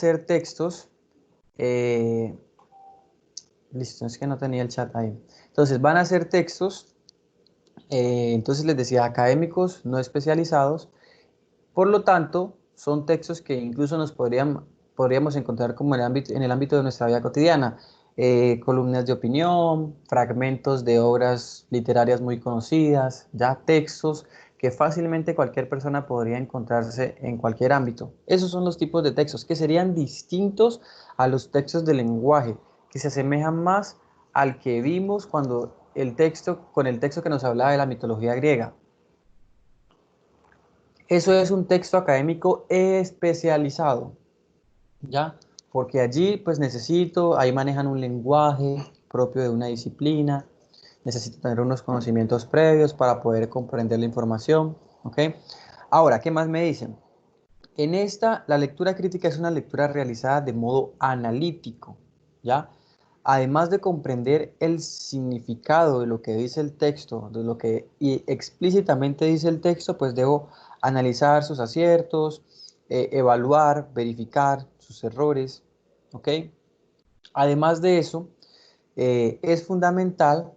ser textos, eh, listo, es que no tenía el chat ahí. Entonces, van a ser textos, entonces les decía, académicos no especializados. Por lo tanto, son textos que incluso podríamos encontrar como en el ámbito de nuestra vida cotidiana. Columnas de opinión, fragmentos de obras literarias muy conocidas, ya textos que fácilmente cualquier persona podría encontrarse en cualquier ámbito. Esos son los tipos de textos que serían distintos a los textos de lenguaje, que se asemejan más al que vimos con el texto que nos hablaba de la mitología griega. Eso es un texto académico especializado, ¿ya? Porque allí pues ahí manejan un lenguaje propio de una disciplina, necesito tener unos conocimientos previos para poder comprender la información, ¿ok? Ahora, ¿qué más me dicen? En esta, la lectura crítica es una lectura realizada de modo analítico, ¿ya? Además de comprender el significado de lo que dice el texto, de lo que explícitamente dice el texto, pues debo analizar sus aciertos, evaluar, verificar sus errores, ¿ok? Además de eso, es fundamental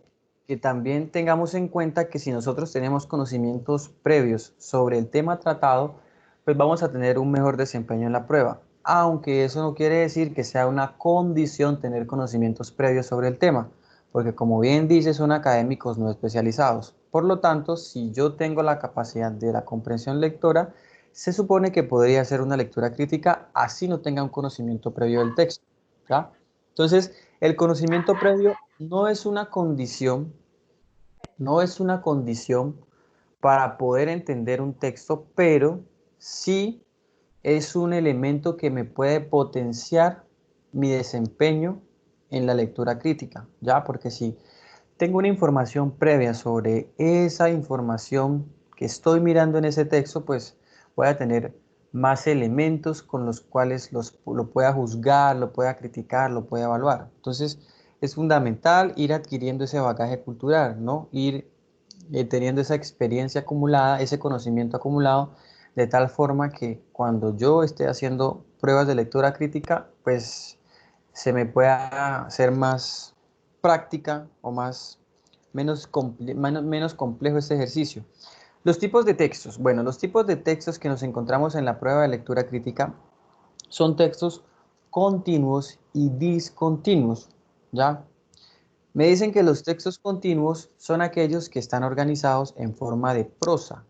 que también tengamos en cuenta que si nosotros tenemos conocimientos previos sobre el tema tratado, pues vamos a tener un mejor desempeño en la prueba. Aunque eso no quiere decir que sea una condición tener conocimientos previos sobre el tema, porque como bien dice, son académicos no especializados. Por lo tanto, si yo tengo la capacidad de la comprensión lectora, se supone que podría hacer una lectura crítica así no tenga un conocimiento previo del texto, ¿ya? Entonces, el conocimiento previo no es una condición para poder entender un texto, pero sí es un elemento que me puede potenciar mi desempeño en la lectura crítica, ¿ya? Porque si tengo una información previa sobre esa información que estoy mirando en ese texto, pues voy a tener más elementos con los cuales lo pueda juzgar, lo pueda criticar, lo pueda evaluar. Entonces, es fundamental ir adquiriendo ese bagaje cultural, ¿no? Ir teniendo esa experiencia acumulada, ese conocimiento acumulado, de tal forma que cuando yo esté haciendo pruebas de lectura crítica, pues se me pueda hacer más práctica o menos complejo este ejercicio. Los tipos de textos. Bueno, los tipos de textos que nos encontramos en la prueba de lectura crítica son textos continuos y discontinuos, ¿ya? Me dicen que los textos continuos son aquellos que están organizados en forma de prosa,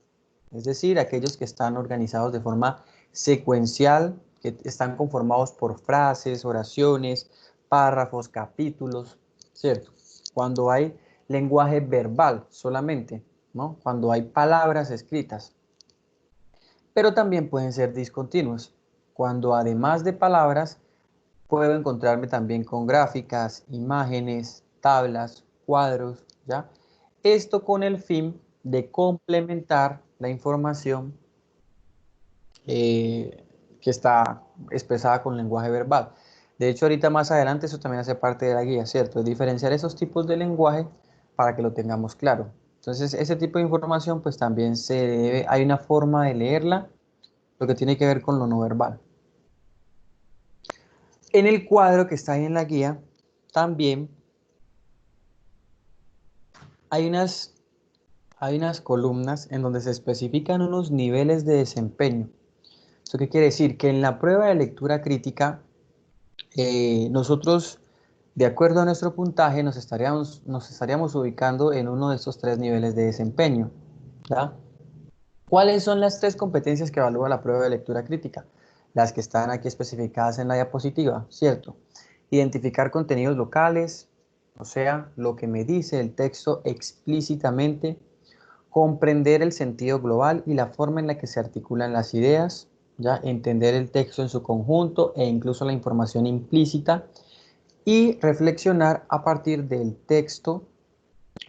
es decir, aquellos que están organizados de forma secuencial, que están conformados por frases, oraciones, párrafos, capítulos, ¿cierto? Cuando hay lenguaje verbal solamente, ¿no? Cuando hay palabras escritas. Pero también pueden ser discontinuos, cuando además de palabras puedo encontrarme también con gráficas, imágenes, tablas, cuadros, ¿ya? Esto con el fin de complementar la información que está expresada con lenguaje verbal. De hecho, ahorita más adelante eso también hace parte de la guía, ¿cierto? Es diferenciar esos tipos de lenguaje para que lo tengamos claro. Entonces, ese tipo de información, pues también hay una forma de leerla, lo que tiene que ver con lo no verbal. En el cuadro que está ahí en la guía, también hay unas columnas en donde se especifican unos niveles de desempeño. ¿Eso qué quiere decir? Que en la prueba de lectura crítica, nosotros, de acuerdo a nuestro puntaje, nos estaríamos ubicando en uno de estos tres niveles de desempeño, ¿ya? ¿Cuáles son las tres competencias que evalúa la prueba de lectura crítica? Las que están aquí especificadas en la diapositiva, ¿cierto? Identificar contenidos locales, o sea, lo que me dice el texto explícitamente, comprender el sentido global y la forma en la que se articulan las ideas, ya entender el texto en su conjunto e incluso la información implícita y reflexionar a partir del texto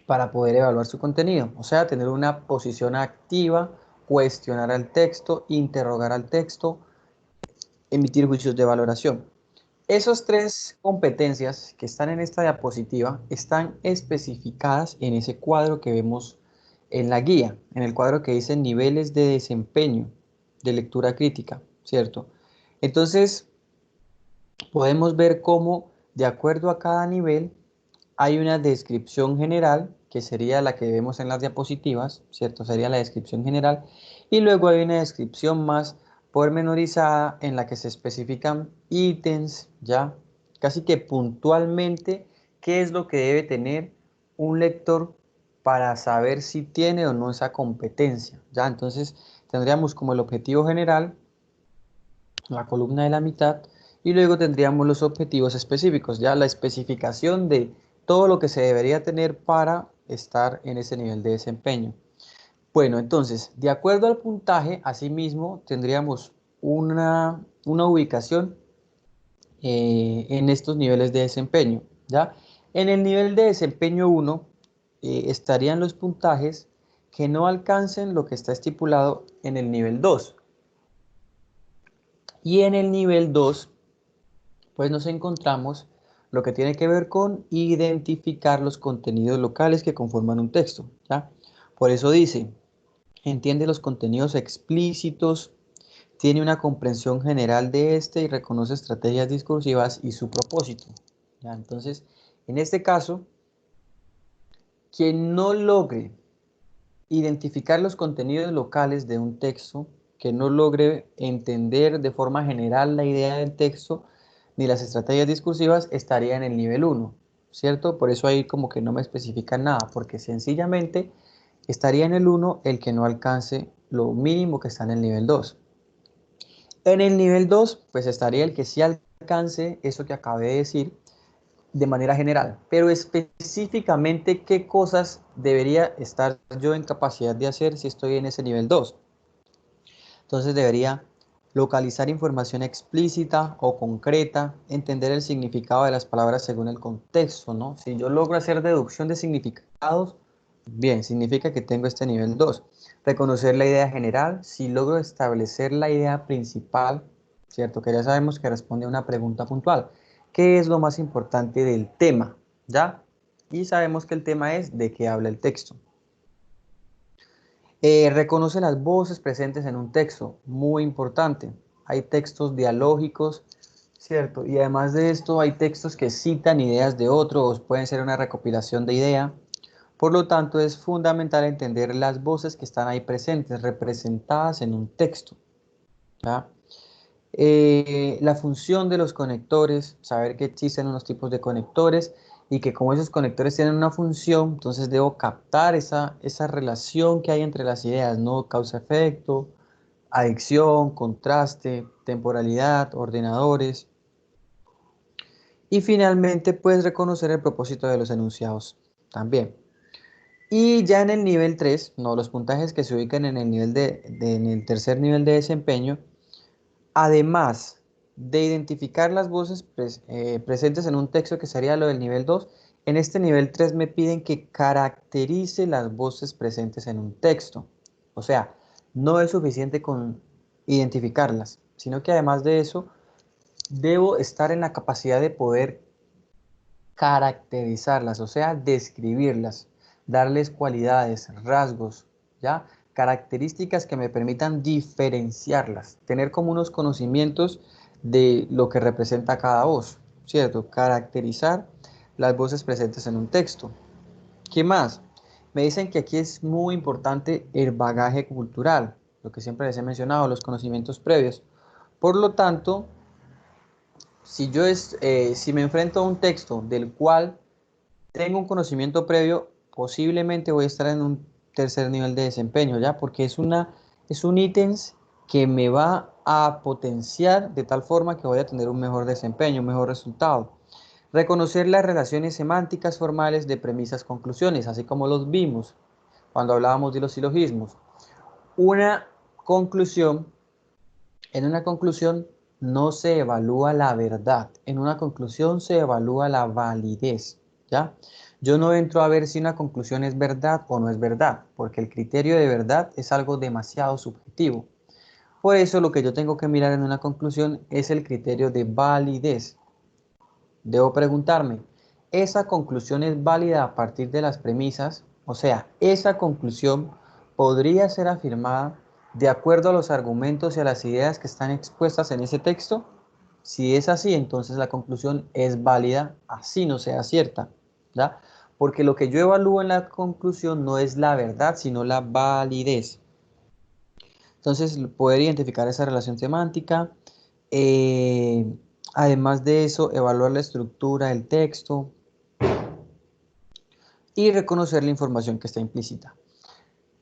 para poder evaluar su contenido, o sea, tener una posición activa, cuestionar al texto, interrogar al texto, emitir juicios de valoración. Esas tres competencias que están en esta diapositiva están especificadas en ese cuadro que vemos en la guía, en el cuadro que dice niveles de desempeño de lectura crítica, ¿cierto? Entonces, podemos ver cómo, de acuerdo a cada nivel, hay una descripción general, que sería la que vemos en las diapositivas, ¿cierto? Sería la descripción general. Y luego hay una descripción más pormenorizada en la que se especifican ítems, ¿ya? Casi que puntualmente qué es lo que debe tener un lector para saber si tiene o no esa competencia, ¿ya? Entonces tendríamos como el objetivo general, la columna de la mitad, y luego tendríamos los objetivos específicos, ya la especificación de todo lo que se debería tener para estar en ese nivel de desempeño. Bueno, entonces, de acuerdo al puntaje, asimismo, tendríamos una ubicación en estos niveles de desempeño, ¿ya? En el nivel de desempeño 1 estarían los puntajes que no alcancen lo que está estipulado en el nivel 2. Y en el nivel 2 pues nos encontramos lo que tiene que ver con identificar los contenidos locales que conforman un texto, ¿ya? Por eso dice, entiende los contenidos explícitos, tiene una comprensión general de este y reconoce estrategias discursivas y su propósito, ¿ya? Entonces, en este caso, quien no logre identificar los contenidos locales de un texto, que no logre entender de forma general la idea del texto ni las estrategias discursivas, estaría en el nivel 1, ¿cierto? Por eso ahí como que no me especifican nada, porque sencillamente estaría en el 1 el que no alcance lo mínimo que está en el nivel 2. En el nivel 2, pues estaría el que sí alcance eso que acabé de decir, de manera general, pero específicamente qué cosas debería estar yo en capacidad de hacer si estoy en ese nivel 2. Entonces debería localizar información explícita o concreta, entender el significado de las palabras según el contexto, ¿no? Si yo logro hacer deducción de significados, bien, significa que tengo este nivel 2. Reconocer la idea general, si logro establecer la idea principal, ¿cierto? Que ya sabemos que responde a una pregunta puntual. ¿Qué es lo más importante del tema? ¿Ya? Y sabemos que el tema es de qué habla el texto. Reconoce las voces presentes en un texto, muy importante. Hay textos dialógicos, ¿cierto? Y además de esto hay textos que citan ideas de otros, pueden ser una recopilación de idea. Por lo tanto, es fundamental entender las voces que están ahí presentes, representadas en un texto, ¿ya? La función de los conectores, saber que existen unos tipos de conectores y que como esos conectores tienen una función, entonces debo captar esa relación que hay entre las ideas, ¿no? Causa-efecto, adicción, contraste, temporalidad, ordenadores. Y finalmente, puedes reconocer el propósito de los enunciados también. Y ya en el nivel 3, no, los puntajes que se ubican en el nivel en el tercer nivel de desempeño, además de identificar las voces presentes en un texto, que sería lo del nivel 2, en este nivel 3 me piden que caracterice las voces presentes en un texto. O sea, no es suficiente con identificarlas, sino que además de eso, debo estar en la capacidad de poder caracterizarlas, o sea, describirlas, darles cualidades, rasgos, ¿ya? Características que me permitan diferenciarlas, tener como unos conocimientos de lo que representa cada voz, ¿cierto? Caracterizar las voces presentes en un texto. ¿Qué más? Me dicen que aquí es muy importante el bagaje cultural, lo que siempre les he mencionado, los conocimientos previos. Por lo tanto, si me enfrento a un texto del cual tengo un conocimiento previo, posiblemente voy a estar en un tercer nivel de desempeño, ¿ya? Porque es un ítems que me va a potenciar de tal forma que voy a tener un mejor desempeño, un mejor resultado. Reconocer las relaciones semánticas formales de premisas conclusiones, así como los vimos cuando hablábamos de los silogismos. Una conclusión, en una conclusión no se evalúa la verdad, en una conclusión se evalúa la validez, ¿ya? Yo no entro a ver si una conclusión es verdad o no es verdad, porque el criterio de verdad es algo demasiado subjetivo. Por eso lo que yo tengo que mirar en una conclusión es el criterio de validez. Debo preguntarme, ¿esa conclusión es válida a partir de las premisas? O sea, ¿esa conclusión podría ser afirmada de acuerdo a los argumentos y a las ideas que están expuestas en ese texto? Si es así, entonces la conclusión es válida, así no sea cierta, ¿ya? Porque lo que yo evalúo en la conclusión no es la verdad, sino la validez. Entonces, poder identificar esa relación semántica. eh, Además de eso, evaluar la estructura del texto y reconocer la información que está implícita.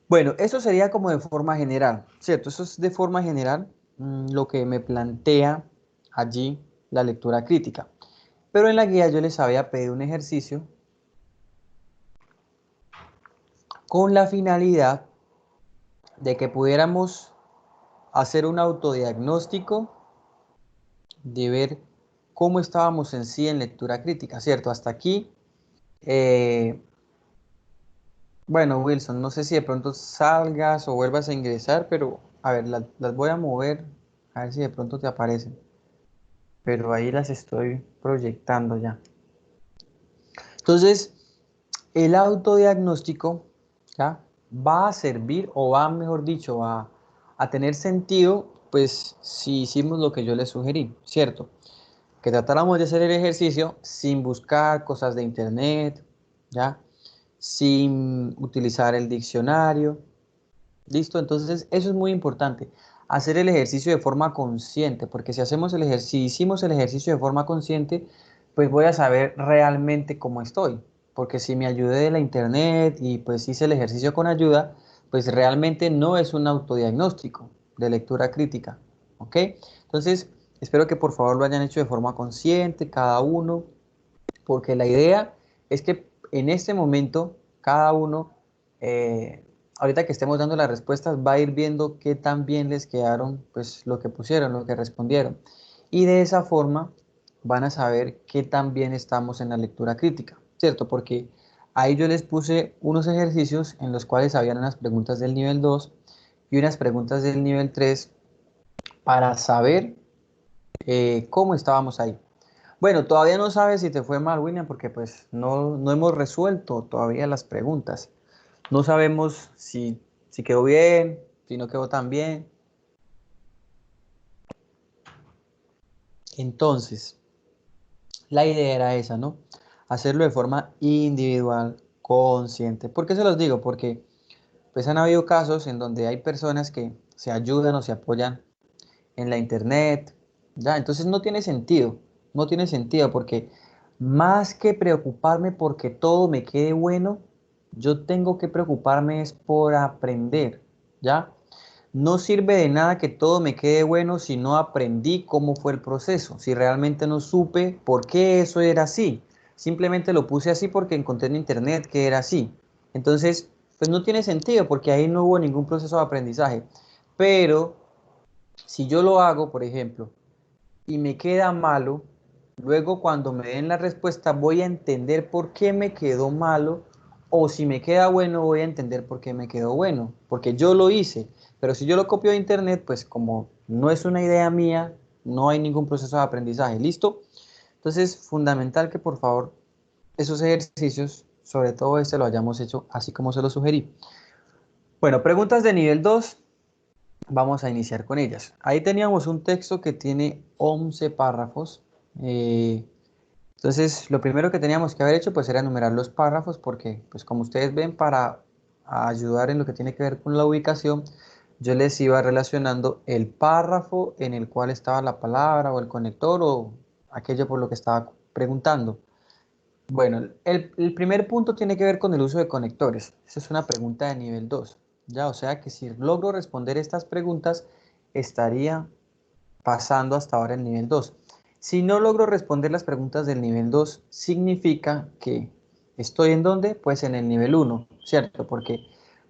Bueno, eso sería como de forma general, ¿cierto? Eso es de forma general lo que me plantea allí la lectura crítica. Pero en la guía yo les había pedido un ejercicio con la finalidad de que pudiéramos hacer un autodiagnóstico de ver cómo estábamos en sí en lectura crítica, ¿cierto? Hasta aquí, eh, bueno, Wilson, no sé si de pronto salgas o vuelvas a ingresar, pero a ver, las voy a mover, a ver si de pronto te aparecen. Pero ahí las estoy proyectando ya. Entonces, el autodiagnóstico, ¿ya? Va a servir o va, mejor dicho, a tener sentido, pues si hicimos lo que yo les sugerí, ¿cierto? Que tratáramos de hacer el ejercicio sin buscar cosas de internet, ¿ya? Sin utilizar el diccionario, ¿listo? Entonces, eso es muy importante. Hacer el ejercicio de forma consciente, porque si si hicimos el ejercicio de forma consciente, pues voy a saber realmente cómo estoy. Porque si me ayudé de la internet y pues hice el ejercicio con ayuda, pues realmente no es un autodiagnóstico de lectura crítica, ¿ok? Entonces, espero que por favor lo hayan hecho de forma consciente, cada uno, porque la idea es que en este momento cada uno, ahorita que estemos dando las respuestas, va a ir viendo qué tan bien les quedaron, pues lo que pusieron, lo que respondieron. Y de esa forma van a saber qué tan bien estamos en la lectura crítica, ¿cierto? Porque ahí yo les puse unos ejercicios en los cuales habían unas preguntas del nivel 2 y unas preguntas del nivel 3 para saber cómo estábamos ahí. Bueno, todavía no sabes si te fue mal, William, porque pues no hemos resuelto todavía las preguntas. No sabemos si quedó bien, si no quedó tan bien. Entonces, la idea era esa, ¿no? Hacerlo de forma individual, consciente. ¿Por qué se los digo? Porque pues han habido casos en donde hay personas que se ayudan o se apoyan en la internet, ¿ya? Entonces no tiene sentido, no tiene sentido porque más que preocuparme porque todo me quede bueno, yo tengo que preocuparme es por aprender, ¿ya? No sirve de nada que todo me quede bueno si no aprendí cómo fue el proceso, si realmente no supe por qué eso era así. Simplemente lo puse así porque encontré en internet que era así. Entonces, pues no tiene sentido porque ahí no hubo ningún proceso de aprendizaje. Pero si yo lo hago, por ejemplo, y me queda malo, luego cuando me den la respuesta voy a entender por qué me quedó malo, o si me queda bueno voy a entender por qué me quedó bueno, porque yo lo hice. Pero si yo lo copio de internet, pues como no es una idea mía, no hay ningún proceso de aprendizaje. ¿Listo? Entonces, fundamental que por favor esos ejercicios, sobre todo este, lo hayamos hecho así como se lo sugerí. Bueno, preguntas de nivel 2. Vamos a iniciar con ellas. Ahí teníamos un texto que tiene 11 párrafos. eh, entonces, lo primero que teníamos que haber hecho pues era enumerar los párrafos porque, pues como ustedes ven, para ayudar en lo que tiene que ver con la ubicación, yo les iba relacionando el párrafo en el cual estaba la palabra o el conector o aquello por lo que estaba preguntando. Bueno, el primer punto tiene que ver con el uso de conectores. Esa es una pregunta de nivel 2. Ya, o sea que si logro responder estas preguntas, estaría pasando hasta ahora el nivel 2. Si no logro responder las preguntas del nivel 2, significa que estoy en dónde? Pues en el nivel 1, ¿cierto? Porque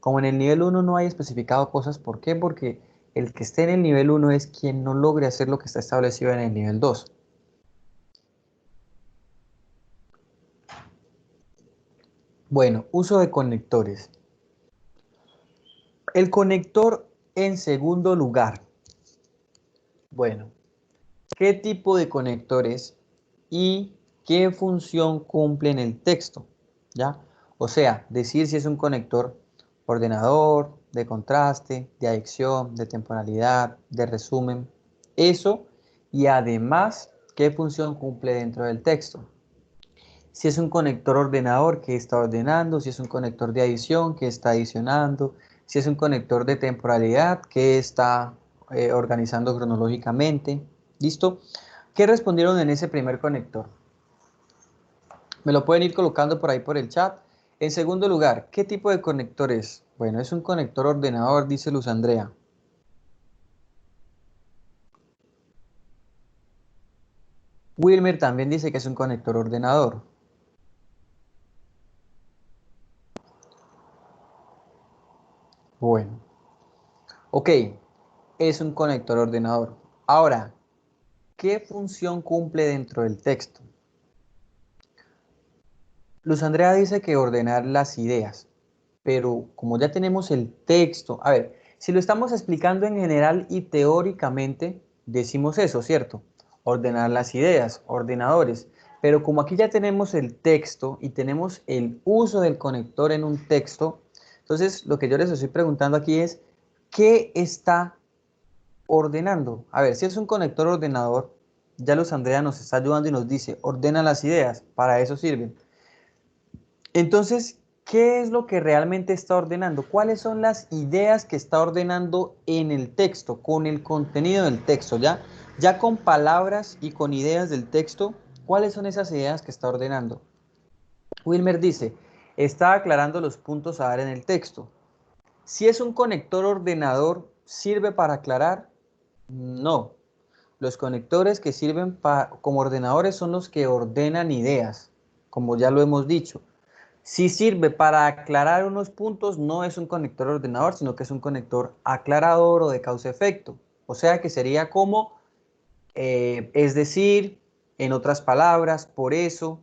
como en el nivel 1 no hay especificado cosas, ¿por qué? Porque el que esté en el nivel 1 es quien no logre hacer lo que está establecido en el nivel 2. Bueno, uso de conectores. El conector en segundo lugar. Bueno, ¿qué tipo de conectores y qué función cumple en el texto? ¿Ya? O sea, decir si es un conector ordenador, de contraste, de adicción, de temporalidad, de resumen. Eso y además, ¿qué función cumple dentro del texto? Si es un conector ordenador, ¿qué está ordenando? Si es un conector de adición, ¿qué está adicionando? Si es un conector de temporalidad, ¿qué está organizando cronológicamente? ¿Listo? ¿Qué respondieron en ese primer conector? Me lo pueden ir colocando por ahí por el chat. En segundo lugar, ¿qué tipo de conector es? Bueno, es un conector ordenador, dice Luz Andrea. Wilmer también dice que es un conector ordenador. Bueno, ok, es un conector ordenador. Ahora, ¿qué función cumple dentro del texto? Luz Andrea dice que ordenar las ideas, pero como ya tenemos el texto, a ver, si lo estamos explicando en general y teóricamente, decimos eso, ¿cierto? Ordenar las ideas, ordenadores, pero como aquí ya tenemos el texto y tenemos el uso del conector en un texto, entonces lo que yo les estoy preguntando aquí es, ¿qué está ordenando? A ver, si es un conector ordenador, ya Luz Andrea nos está ayudando y nos dice, ordena las ideas, para eso sirven. Entonces, ¿qué es lo que realmente está ordenando? ¿Cuáles son las ideas que está ordenando en el texto, con el contenido del texto? Ya con palabras y con ideas del texto, ¿cuáles son esas ideas que está ordenando? Wilmer dice, está aclarando los puntos a dar en el texto. Si es un conector ordenador, ¿sirve para aclarar? No. Los conectores que sirven como ordenadores son los que ordenan ideas, como ya lo hemos dicho. Si sirve para aclarar unos puntos, no es un conector ordenador, sino que es un conector aclarador o de causa-efecto. O sea que sería como, es decir, en otras palabras, por eso,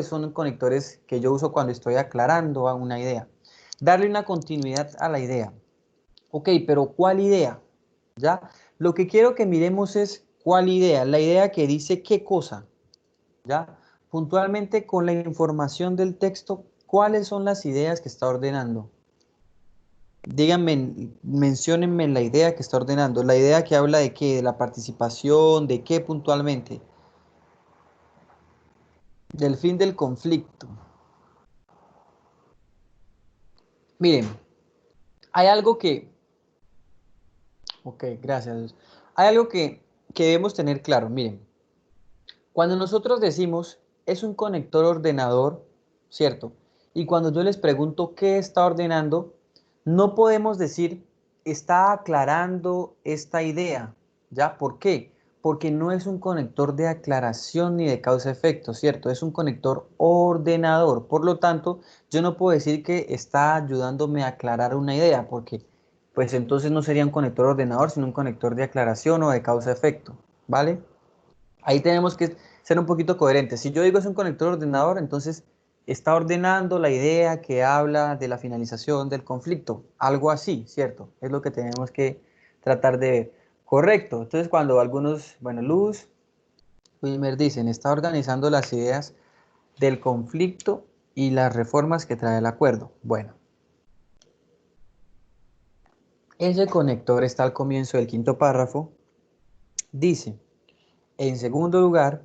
son conectores que yo uso cuando estoy aclarando a una idea. Darle una continuidad a la idea. Ok, pero ¿cuál idea? ¿Ya? Lo que quiero que miremos es cuál idea. La idea que dice qué cosa. ¿Ya? Puntualmente con la información del texto, ¿cuáles son las ideas que está ordenando? Díganme, menciónenme la idea que está ordenando. La idea que habla de qué, de la participación, de qué puntualmente. Del fin del conflicto. Miren, hay algo que... Ok, gracias. Hay algo que debemos tener claro. Miren, cuando nosotros decimos es un conector ordenador, ¿cierto? Y cuando yo les pregunto qué está ordenando, no podemos decir está aclarando esta idea, ¿ya? ¿Por qué? Porque no es un conector de aclaración ni de causa-efecto, ¿cierto? Es un conector ordenador. Por lo tanto, yo no puedo decir que está ayudándome a aclarar una idea, porque pues entonces no sería un conector ordenador, sino un conector de aclaración o de causa-efecto, ¿vale? Ahí tenemos que ser un poquito coherentes. Si yo digo es un conector ordenador, entonces está ordenando la idea que habla de la finalización del conflicto. Algo así, ¿cierto? Es lo que tenemos que tratar de ver. Correcto. Entonces cuando algunos, bueno, Luz, Wilmer dicen, está organizando las ideas del conflicto y las reformas que trae el acuerdo. Bueno, ese conector está al comienzo del quinto párrafo. Dice, en segundo lugar,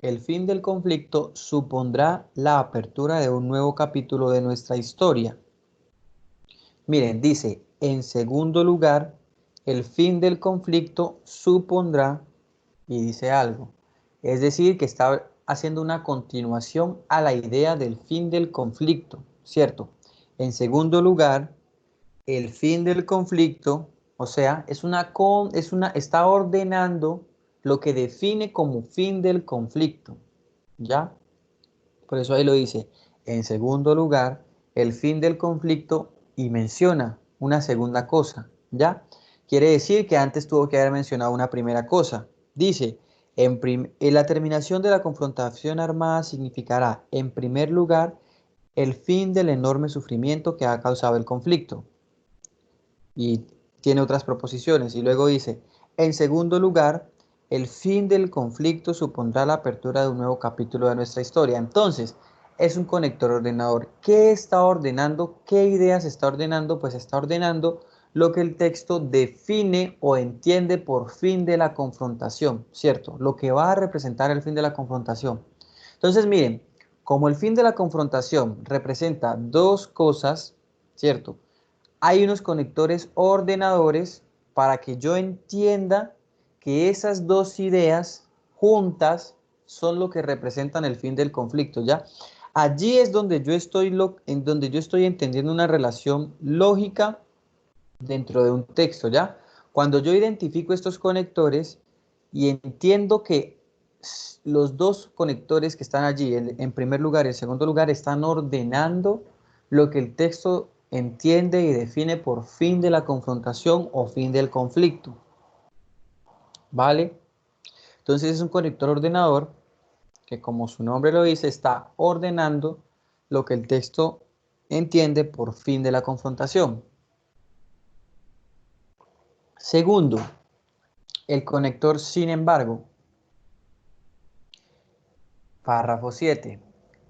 el fin del conflicto supondrá la apertura de un nuevo capítulo de nuestra historia. Miren, dice, en segundo lugar, el fin del conflicto supondrá, y dice algo. Es decir, que está haciendo una continuación a la idea del fin del conflicto, ¿cierto? En segundo lugar, el fin del conflicto, o sea, está ordenando lo que define como fin del conflicto, ¿ya? Por eso ahí lo dice, en segundo lugar, el fin del conflicto y menciona una segunda cosa, ¿ya? Quiere decir que antes tuvo que haber mencionado una primera cosa. Dice, en la terminación de la confrontación armada significará, en primer lugar, el fin del enorme sufrimiento que ha causado el conflicto. Y tiene otras proposiciones. Y luego dice, en segundo lugar, el fin del conflicto supondrá la apertura de un nuevo capítulo de nuestra historia. Entonces, es un conector ordenador. ¿Qué está ordenando? ¿Qué ideas está ordenando? Pues está ordenando lo que el texto define o entiende por fin de la confrontación, ¿cierto? Lo que va a representar el fin de la confrontación. Entonces, miren, como el fin de la confrontación representa dos cosas, ¿cierto? Hay unos conectores ordenadores para que yo entienda que esas dos ideas juntas son lo que representan el fin del conflicto, ¿ya? Allí es donde en donde yo estoy entendiendo una relación lógica dentro de un texto, ¿ya? Cuando yo identifico estos conectores y entiendo que los dos conectores que están allí, en primer lugar y en segundo lugar, están ordenando lo que el texto entiende y define por fin de la confrontación o fin del conflicto, ¿vale? Entonces es un conector ordenador que, como su nombre lo dice, está ordenando lo que el texto entiende por fin de la confrontación. Segundo, el conector sin embargo. Párrafo 7.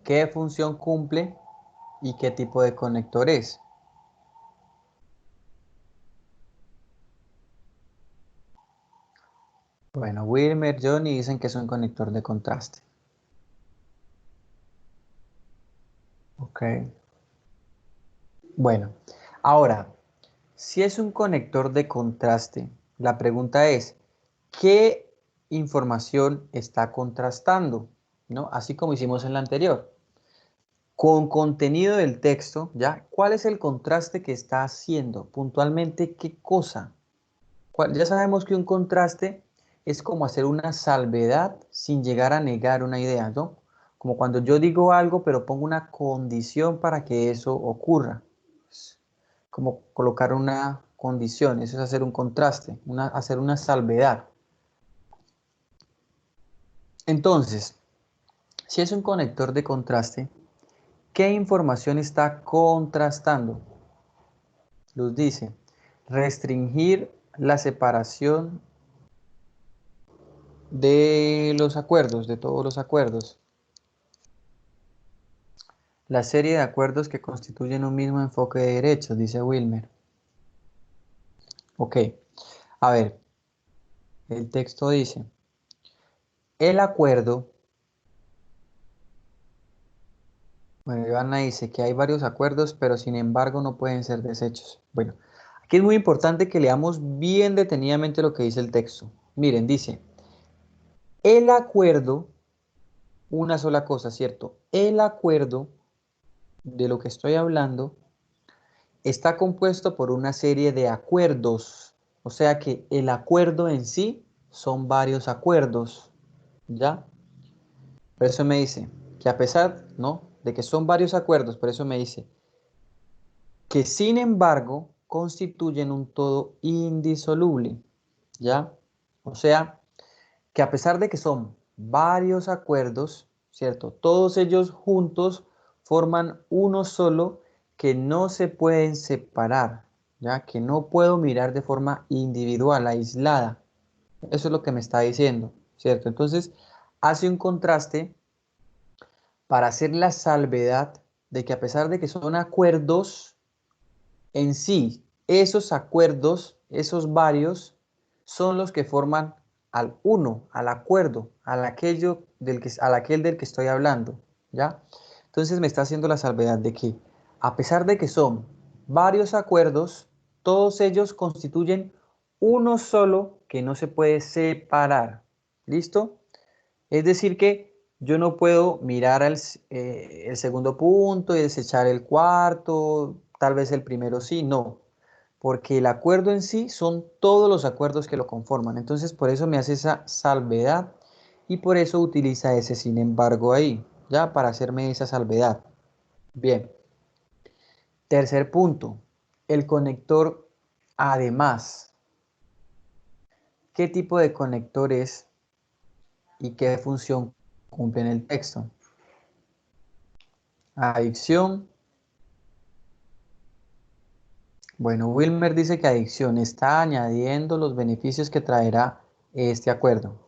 ¿Qué función cumple y qué tipo de conector es? Bueno, Wilmer, Johnny dicen que es un conector de contraste. Ok. Bueno, ahora, si es un conector de contraste, la pregunta es, ¿qué información está contrastando? ¿No? Así como hicimos en la anterior. Con contenido del texto, ¿ya? ¿Cuál es el contraste que está haciendo? Puntualmente, ¿qué cosa? Ya sabemos que un contraste es como hacer una salvedad sin llegar a negar una idea, ¿no? Como cuando yo digo algo, pero pongo una condición para que eso ocurra. Es como colocar una condición, eso es hacer un contraste, hacer una salvedad. Entonces, si es un conector de contraste, ¿qué información está contrastando? Luz dice, restringir la separación de los acuerdos, de todos los acuerdos. La serie de acuerdos que constituyen un mismo enfoque de derechos, dice Wilmer. Ok, a ver, el texto dice, el acuerdo, bueno, Ivana dice que hay varios acuerdos, pero sin embargo no pueden ser deshechos. Bueno, aquí es muy importante que leamos bien detenidamente lo que dice el texto. Miren, dice, el acuerdo, una sola cosa, ¿cierto? El acuerdo de lo que estoy hablando está compuesto por una serie de acuerdos, o sea que el acuerdo en sí son varios acuerdos, ¿ya? Por eso me dice que a pesar, ¿no?, de que son varios acuerdos, por eso me dice que sin embargo constituyen un todo indisoluble, ¿ya? O sea, que a pesar de que son varios acuerdos, ¿cierto? Todos ellos juntos forman uno solo que no se pueden separar, ¿ya? Que no puedo mirar de forma individual, aislada. Eso es lo que me está diciendo, ¿cierto? Entonces, hace un contraste para hacer la salvedad de que a pesar de que son acuerdos, en sí, esos acuerdos, esos varios, son los que forman al uno, al acuerdo, al aquel del que estoy hablando, ¿ya? Entonces me está haciendo la salvedad de que, a pesar de que son varios acuerdos, todos ellos constituyen uno solo que no se puede separar. ¿Listo? Es decir que yo no puedo mirar el segundo punto y desechar el cuarto, tal vez el primero sí, no, porque el acuerdo en sí son todos los acuerdos que lo conforman. Entonces por eso me hace esa salvedad y por eso utiliza ese sin embargo ahí, ya para hacerme esa salvedad. Bien, tercer punto, el conector además. ¿Qué tipo de conector es y qué función cumple en el texto? Adicción. Bueno, Wilmer dice que adicción está añadiendo los beneficios que traerá este acuerdo.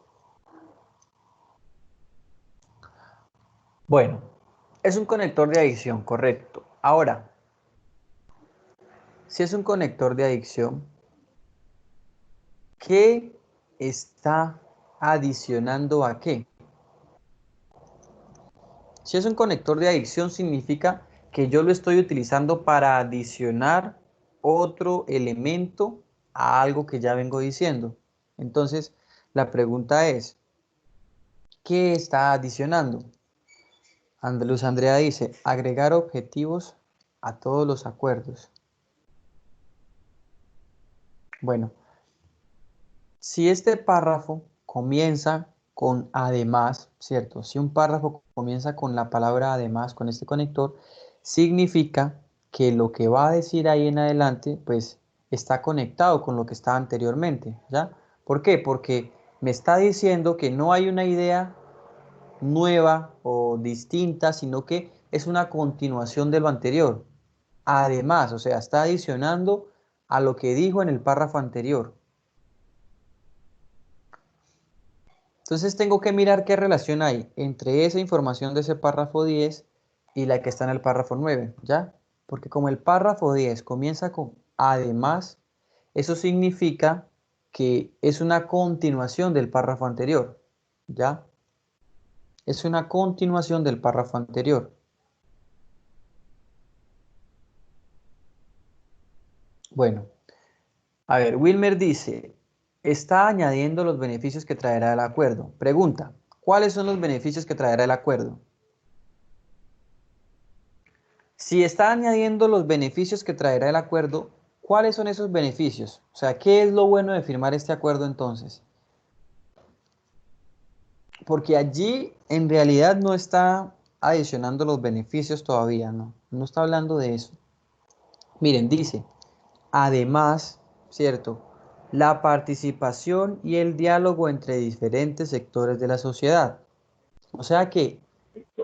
Bueno, es un conector de adicción, correcto. Ahora, Si es un conector de adicción, ¿qué está adicionando a qué? Si es un conector de adicción, significa que yo lo estoy utilizando para adicionar otro elemento a algo que ya vengo diciendo. Entonces, la pregunta es, ¿qué está adicionando? Luz Andrea dice, agregar objetivos a todos los acuerdos. Bueno, si este párrafo comienza con además, ¿cierto? Si un párrafo comienza con la palabra además, con este conector, significa que lo que va a decir ahí en adelante, pues está conectado con lo que estaba anteriormente, ¿ya? ¿Por qué? Porque me está diciendo que no hay una idea nueva o distinta, sino que es una continuación de lo anterior. Además, o sea, está adicionando a lo que dijo en el párrafo anterior. Entonces tengo que mirar qué relación hay entre esa información de ese párrafo 10 y la que está en el párrafo 9, ¿ya? Porque como el párrafo 10 comienza con además, eso significa que es una continuación del párrafo anterior, ¿ya? Es una continuación del párrafo anterior. Bueno, a ver, Wilmer dice, está añadiendo los beneficios que traerá el acuerdo. Pregunta, ¿cuáles son los beneficios que traerá el acuerdo? Si está añadiendo los beneficios que traerá el acuerdo, ¿cuáles son esos beneficios? O sea, ¿qué es lo bueno de firmar este acuerdo entonces? Porque allí en realidad no está adicionando los beneficios todavía, ¿no? No está hablando de eso. Miren, dice, además, ¿cierto? La participación y el diálogo entre diferentes sectores de la sociedad. O sea que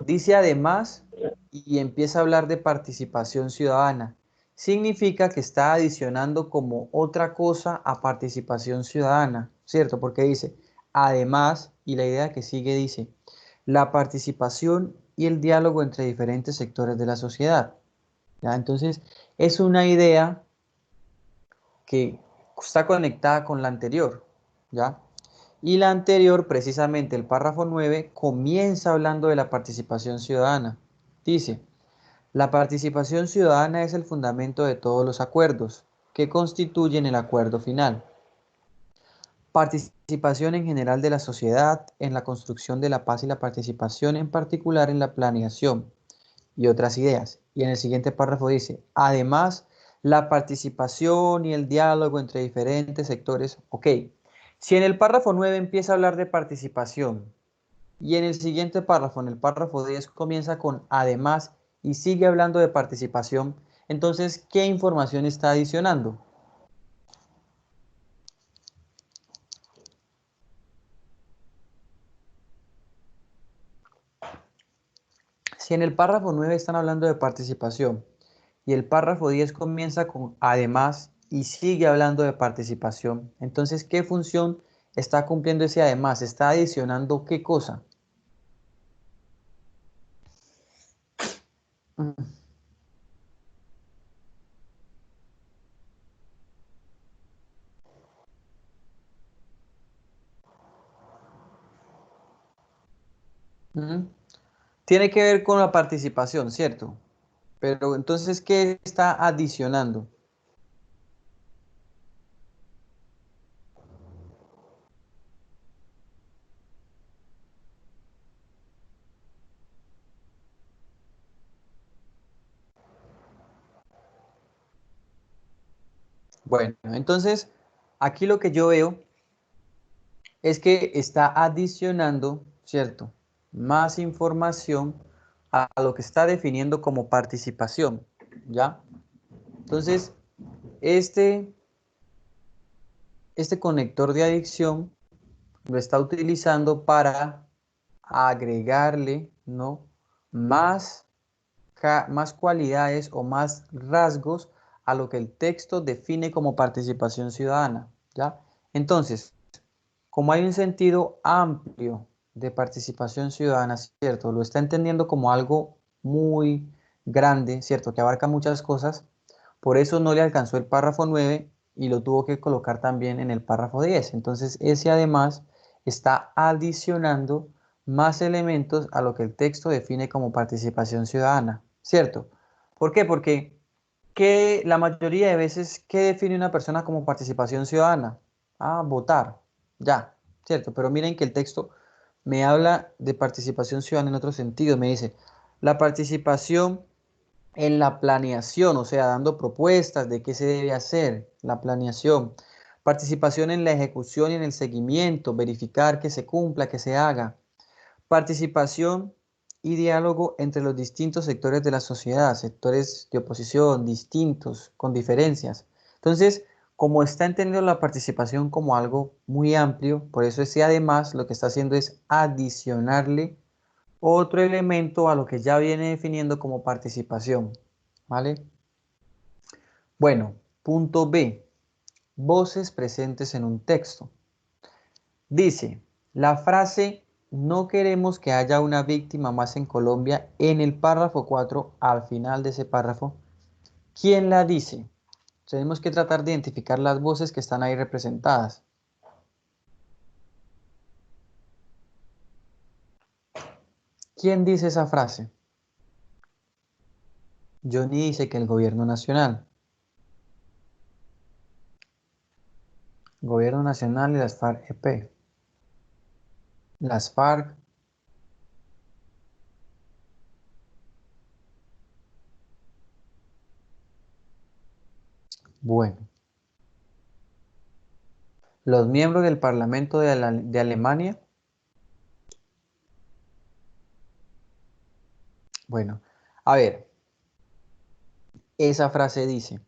dice además y empieza a hablar de participación ciudadana. Significa que está adicionando como otra cosa a participación ciudadana, ¿cierto? Porque dice además, y la idea que sigue dice, la participación y el diálogo entre diferentes sectores de la sociedad. ¿Ya? Entonces, es una idea que está conectada con la anterior, ¿ya? Y la anterior, precisamente el párrafo 9 comienza hablando de la participación ciudadana. Dice, la participación ciudadana es el fundamento de todos los acuerdos que constituyen el acuerdo final. Participación en general de la sociedad en la construcción de la paz y la participación en particular en la planeación y otras ideas. Y en el siguiente párrafo dice, además, la participación y el diálogo entre diferentes sectores. Ok, si en el párrafo 9 empieza a hablar de participación y en el siguiente párrafo, en el párrafo 10, comienza con además y sigue hablando de participación, entonces, ¿qué información está adicionando? Si en el párrafo 9 están hablando de participación y el párrafo 10 comienza con además y sigue hablando de participación, entonces, ¿qué función está cumpliendo ese además? ¿Está adicionando qué cosa? Ujú. Tiene que ver con la participación, ¿cierto? Pero entonces, ¿qué está adicionando? Bueno, entonces, aquí lo que yo veo es que está adicionando, ¿cierto? Más información a lo que está definiendo como participación, ¿ya? Entonces, este, este conector de adicción lo está utilizando para agregarle, ¿no? Más, más cualidades o más rasgos a lo que el texto define como participación ciudadana, ¿ya? Entonces, como hay un sentido amplio de participación ciudadana, ¿cierto? Lo está entendiendo como algo muy grande, ¿cierto? Que abarca muchas cosas. Por eso no le alcanzó el párrafo 9 y lo tuvo que colocar también en el párrafo 10. Entonces, ese además está adicionando más elementos a lo que el texto define como participación ciudadana, ¿cierto? ¿Por qué? Porque la mayoría de veces, ¿qué define una persona como participación ciudadana? Ah, votar, ya, ¿cierto? Pero miren que el texto me habla de participación ciudadana en otro sentido. Me dice, la participación en la planeación, o sea, dando propuestas de qué se debe hacer, la planeación. Participación en la ejecución y en el seguimiento, verificar que se cumpla, que se haga. Participación y diálogo entre los distintos sectores de la sociedad, sectores de oposición, distintos, con diferencias. Entonces, como está entendiendo la participación como algo muy amplio, por eso ese además lo que está haciendo es adicionarle otro elemento a lo que ya viene definiendo como participación, ¿vale? Bueno, punto B, voces presentes en un texto. Dice, la frase no queremos que haya una víctima más en Colombia en el párrafo 4, al final de ese párrafo, ¿quién la dice? Tenemos que tratar de identificar las voces que están ahí representadas. ¿Quién dice esa frase? Johnny dice que el gobierno nacional. Gobierno nacional y las FARC-EP. Las FARC. Bueno. Los miembros del Parlamento de Alemania. Bueno, a ver, esa frase dice,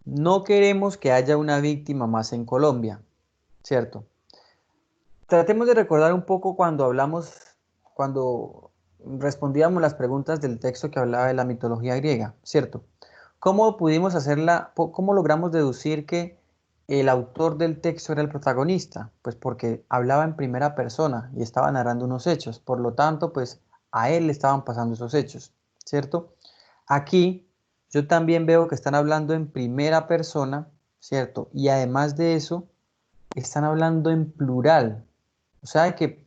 no queremos que haya una víctima más en Colombia, ¿cierto? Tratemos de recordar un poco cuando respondíamos las preguntas del texto que hablaba de la mitología griega, ¿cierto? ¿Cómo pudimos hacerla, cómo logramos deducir que el autor del texto era el protagonista? Pues porque hablaba en primera persona y estaba narrando unos hechos, por lo tanto, pues a él le estaban pasando esos hechos, ¿cierto? Aquí yo también veo que están hablando en primera persona, ¿cierto? Y además de eso, están hablando en plural. O sea que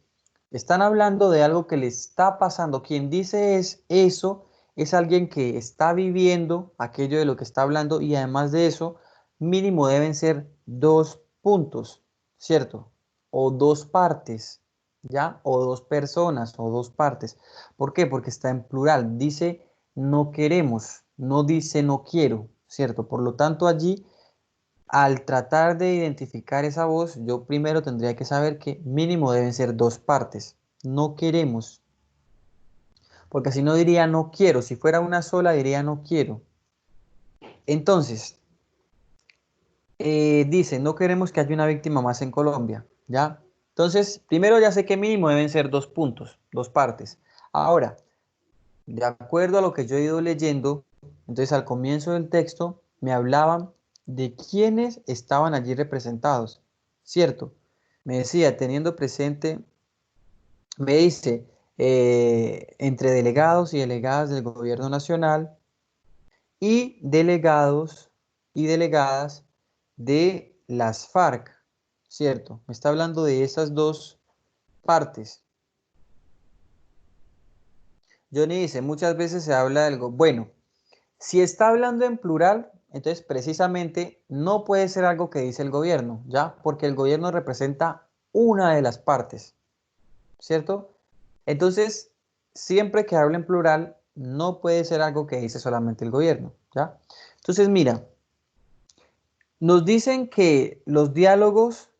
están hablando de algo que le está pasando. Quien dice eso es alguien que está viviendo aquello de lo que está hablando y además de eso, mínimo deben ser dos puntos, ¿cierto? O dos partes, ¿ya? O dos personas o dos partes. ¿Por qué? Porque está en plural. Dice no queremos, no dice no quiero, ¿cierto? Por lo tanto allí al tratar de identificar esa voz, yo primero tendría que saber que mínimo deben ser dos partes. No queremos, porque si no diría no quiero. Si fuera una sola diría no quiero. Entonces, dice, no queremos que haya una víctima más en Colombia, ¿ya? Entonces, primero ya sé que mínimo deben ser dos puntos, dos partes. Ahora, de acuerdo a lo que yo he ido leyendo, entonces al comienzo del texto me hablaban de quiénes estaban allí representados, ¿cierto? Me decía, teniendo presente, me dice, entre delegados y delegadas del gobierno nacional y delegados y delegadas de las FARC, ¿cierto? Me está hablando de esas dos partes. Johnny dice, muchas veces se habla de algo, bueno, si está hablando en plural, entonces precisamente no puede ser algo que dice el gobierno, ¿ya? Porque el gobierno representa una de las partes, ¿cierto? Entonces, siempre que hable en plural, no puede ser algo que dice solamente el gobierno, ¿ya? Entonces, mira, nos dicen que los diálogos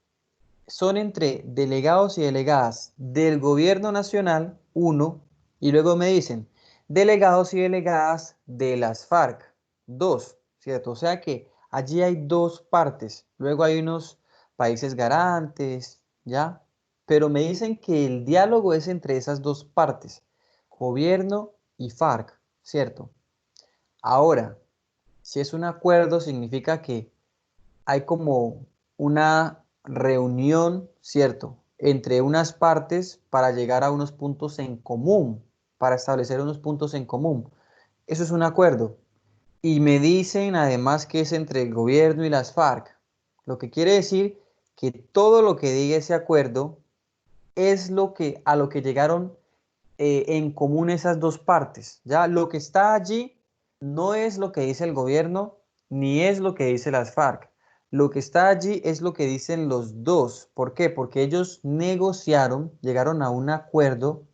son entre delegados y delegadas del gobierno nacional, uno, y luego me dicen delegados y delegadas de las FARC, dos, ¿cierto? O sea que allí hay dos partes, luego hay unos países garantes, ¿ya? Pero me dicen que el diálogo es entre esas dos partes, gobierno y FARC, ¿cierto? Ahora, si es un acuerdo, significa que hay como una reunión, ¿cierto?, entre unas partes para llegar a unos puntos en común, para establecer unos puntos en común. Eso es un acuerdo. Y me dicen además que es entre el gobierno y las FARC, lo que quiere decir que todo lo que diga ese acuerdo es a lo que llegaron en común esas dos partes. Ya lo que está allí no es lo que dice el gobierno ni es lo que dice las FARC. Lo que está allí es lo que dicen los dos. ¿Por qué? Porque ellos negociaron, llegaron a un acuerdo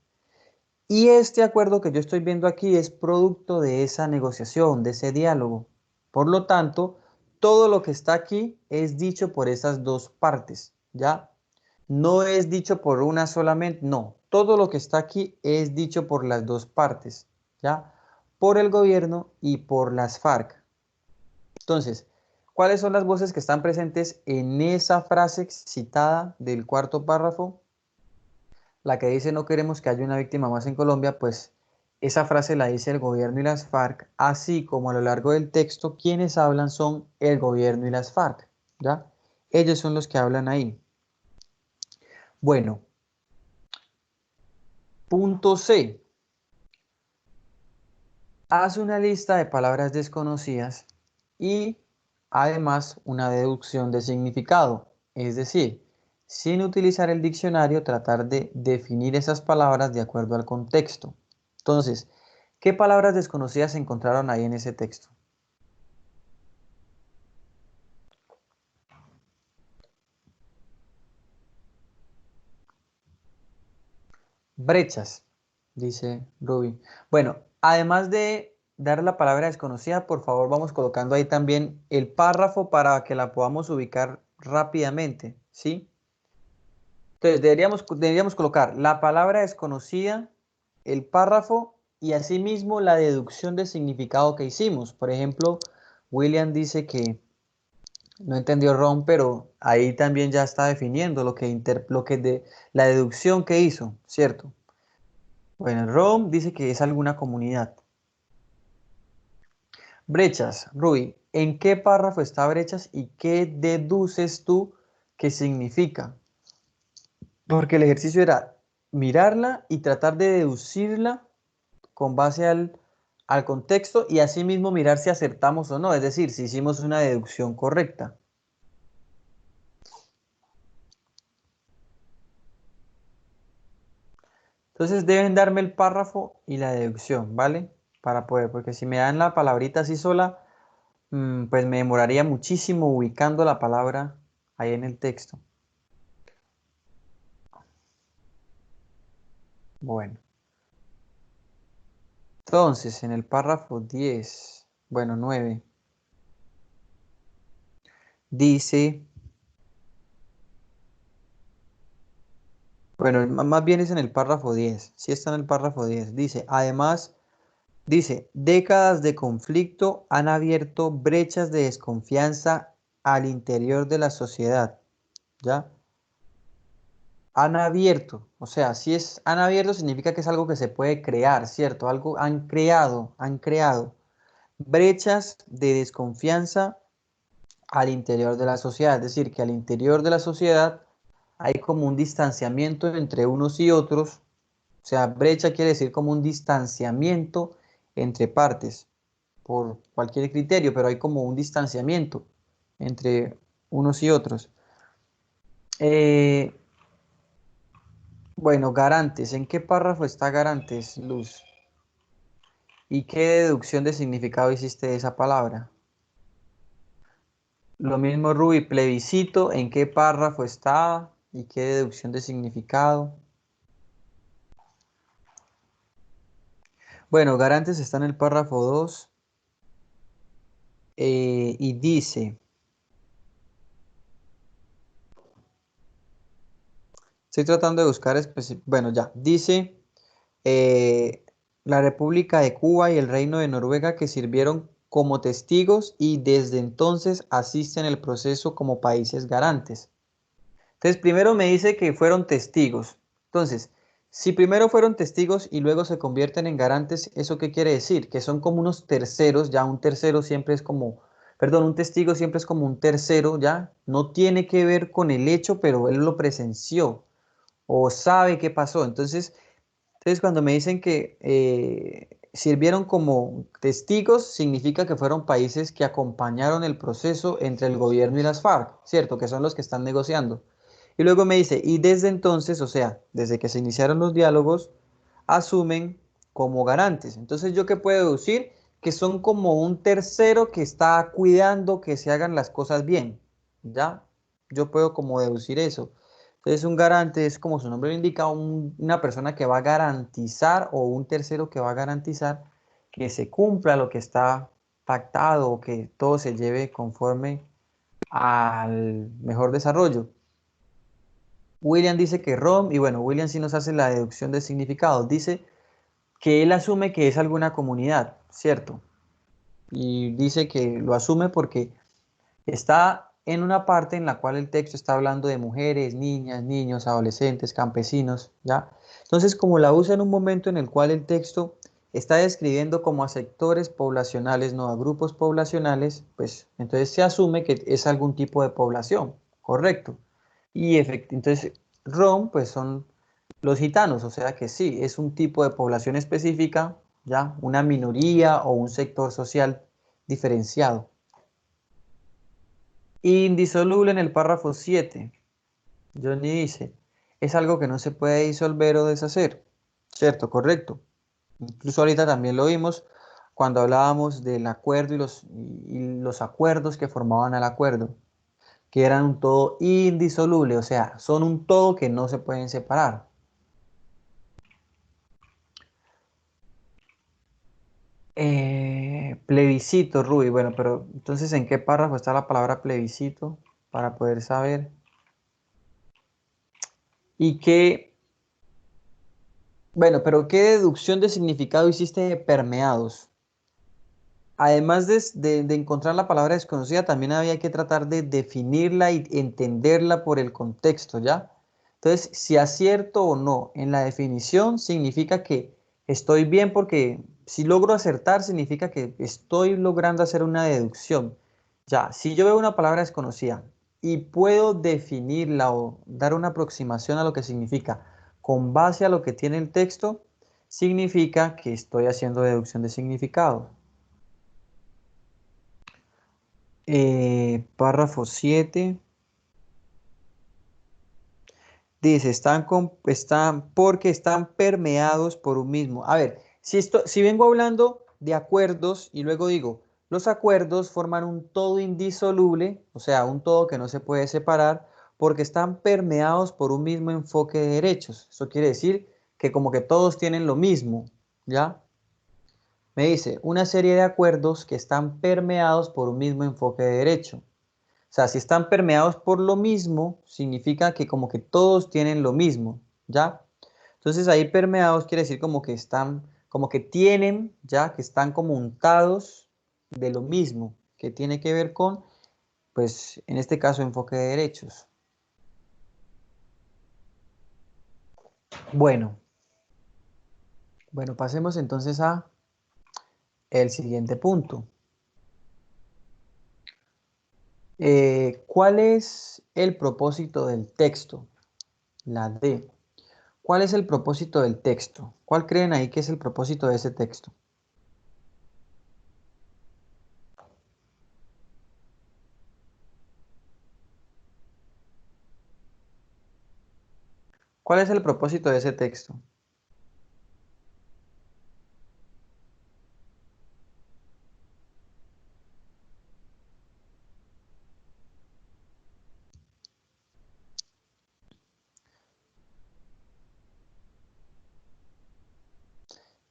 y este acuerdo que yo estoy viendo aquí es producto de esa negociación, de ese diálogo. Por lo tanto, todo lo que está aquí es dicho por esas dos partes, ¿ya? No es dicho por una solamente, no. Todo lo que está aquí es dicho por las dos partes, ¿ya? Por el gobierno y por las FARC. Entonces, ¿cuáles son las voces que están presentes en esa frase citada del cuarto párrafo? La que dice no queremos que haya una víctima más en Colombia, pues esa frase la dice el gobierno y las FARC, así como a lo largo del texto quienes hablan son el gobierno y las FARC, ¿ya? Ellos son los que hablan ahí. Bueno, punto C. Haz una lista de palabras desconocidas y además una deducción de significado, es decir, sin utilizar el diccionario, tratar de definir esas palabras de acuerdo al contexto. Entonces, ¿qué palabras desconocidas se encontraron ahí en ese texto? Brechas, dice Ruby. Bueno, además de dar la palabra desconocida, por favor vamos colocando ahí también el párrafo para que la podamos ubicar rápidamente, ¿sí? Entonces deberíamos colocar la palabra desconocida, el párrafo y asimismo la deducción de significado que hicimos. Por ejemplo, William dice que no entendió Ron, pero ahí también ya está definiendo la deducción que hizo, ¿cierto? Bueno, Ron dice que es alguna comunidad. Brechas, Rui, ¿en qué párrafo está brechas y qué deduces tú que significa? Porque el ejercicio era mirarla y tratar de deducirla con base al contexto y asimismo mirar si acertamos o no, es decir, si hicimos una deducción correcta. Entonces deben darme el párrafo y la deducción, ¿vale? Para poder, porque si me dan la palabrita así sola, pues me demoraría muchísimo ubicando la palabra ahí en el texto. Bueno, entonces en el párrafo 10, bueno, 9, dice, bueno, más bien es en el párrafo 10, sí está en el párrafo 10, dice, además, dice, décadas de conflicto han abierto brechas de desconfianza al interior de la sociedad, ¿ya? Han abierto, o sea, si es han abierto significa que es algo que se puede crear, ¿cierto? Algo han creado brechas de desconfianza al interior de la sociedad, es decir, que al interior de la sociedad hay como un distanciamiento entre unos y otros, o sea, brecha quiere decir como un distanciamiento entre partes, por cualquier criterio, pero hay como un distanciamiento entre unos y otros. Eh, bueno, garantes, ¿en qué párrafo está garantes, Luz? ¿Y qué deducción de significado hiciste de esa palabra? Lo mismo, Ruby, plebiscito, ¿en qué párrafo está? ¿Y qué deducción de significado? Bueno, garantes está en el párrafo 2 y dice, estoy tratando de buscar, bueno, ya, dice, eh, la República de Cuba y el Reino de Noruega que sirvieron como testigos y desde entonces asisten el proceso como países garantes. Entonces, primero me dice que fueron testigos. Entonces, si primero fueron testigos y luego se convierten en garantes, ¿eso qué quiere decir? Que son como unos terceros, ya un tercero siempre es como, perdón, un testigo siempre es como un tercero, ya no tiene que ver con el hecho, pero él lo presenció o sabe qué pasó. Entonces cuando me dicen que sirvieron como testigos, significa que fueron países que acompañaron el proceso entre el gobierno y las FARC, ¿cierto? Que son los que están negociando. Y luego me dice, y desde entonces, o sea, desde que se iniciaron los diálogos, asumen como garantes. Entonces, ¿yo qué puedo deducir? Que son como un tercero que está cuidando que se hagan las cosas bien, ¿ya? Yo puedo como deducir eso. Entonces, un garante es, como su nombre lo indica, una persona que va a garantizar o un tercero que va a garantizar que se cumpla lo que está pactado o que todo se lleve conforme al mejor desarrollo. William dice que Rom, y bueno, William sí nos hace la deducción de significado, dice que él asume que es alguna comunidad, ¿cierto? Y dice que lo asume porque está en una parte en la cual el texto está hablando de mujeres, niñas, niños, adolescentes, campesinos, ¿ya? Entonces, como la usa en un momento en el cual el texto está describiendo como a sectores poblacionales, no a grupos poblacionales, pues entonces se asume que es algún tipo de población, correcto. Y entonces, Rom, pues son los gitanos, o sea que sí, es un tipo de población específica, ¿ya? Una minoría o un sector social diferenciado. Indisoluble en el párrafo 7. Johnny dice, es algo que no se puede disolver o deshacer. Cierto, correcto. Incluso ahorita también lo vimos cuando hablábamos del acuerdo y los acuerdos que formaban el acuerdo, que eran un todo indisoluble, o sea, son un todo que no se pueden separar. Plebiscito, Ruby. Bueno, pero entonces, ¿en qué párrafo está la palabra plebiscito? Para poder saber. Y qué, bueno, pero ¿qué deducción de significado hiciste de permeados? Además de encontrar la palabra desconocida, también había que tratar de definirla y entenderla por el contexto, ¿ya? Entonces, si acierto o no en la definición, significa que estoy bien porque si logro acertar, significa que estoy logrando hacer una deducción. Ya, si yo veo una palabra desconocida y puedo definirla o dar una aproximación a lo que significa con base a lo que tiene el texto, significa que estoy haciendo deducción de significado. Párrafo 7 dice, están porque están permeados por un mismo. A ver, si vengo hablando de acuerdos y luego digo, los acuerdos forman un todo indisoluble, o sea, un todo que no se puede separar, porque están permeados por un mismo enfoque de derechos. Eso quiere decir que como que todos tienen lo mismo, ¿ya? Me dice, una serie de acuerdos que están permeados por un mismo enfoque de derecho. O sea, si están permeados por lo mismo, significa que como que todos tienen lo mismo, ¿ya? Entonces ahí permeados quiere decir como que están, como que tienen, ¿ya? Que están como untados de lo mismo, que tiene que ver con, pues, en este caso, enfoque de derechos. Bueno, bueno, pasemos entonces a el siguiente punto. ¿Cuál es el propósito del texto? La D. ¿Cuál es el propósito del texto? ¿Cuál creen ahí que es el propósito de ese texto? ¿Cuál es el propósito de ese texto?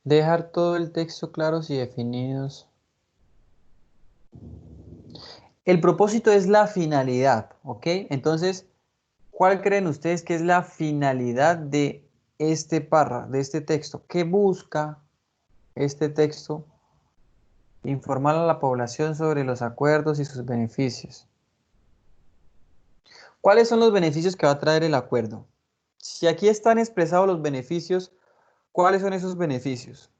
Dejar todo el texto claros y definidos. El propósito es la finalidad, ¿ok? Entonces, ¿cuál creen ustedes que es la finalidad de este párrafo, de este texto? ¿Qué busca este texto? Informar a la población sobre los acuerdos y sus beneficios. ¿Cuáles son los beneficios que va a traer el acuerdo? Si aquí están expresados los beneficios, ¿cuáles son esos beneficios?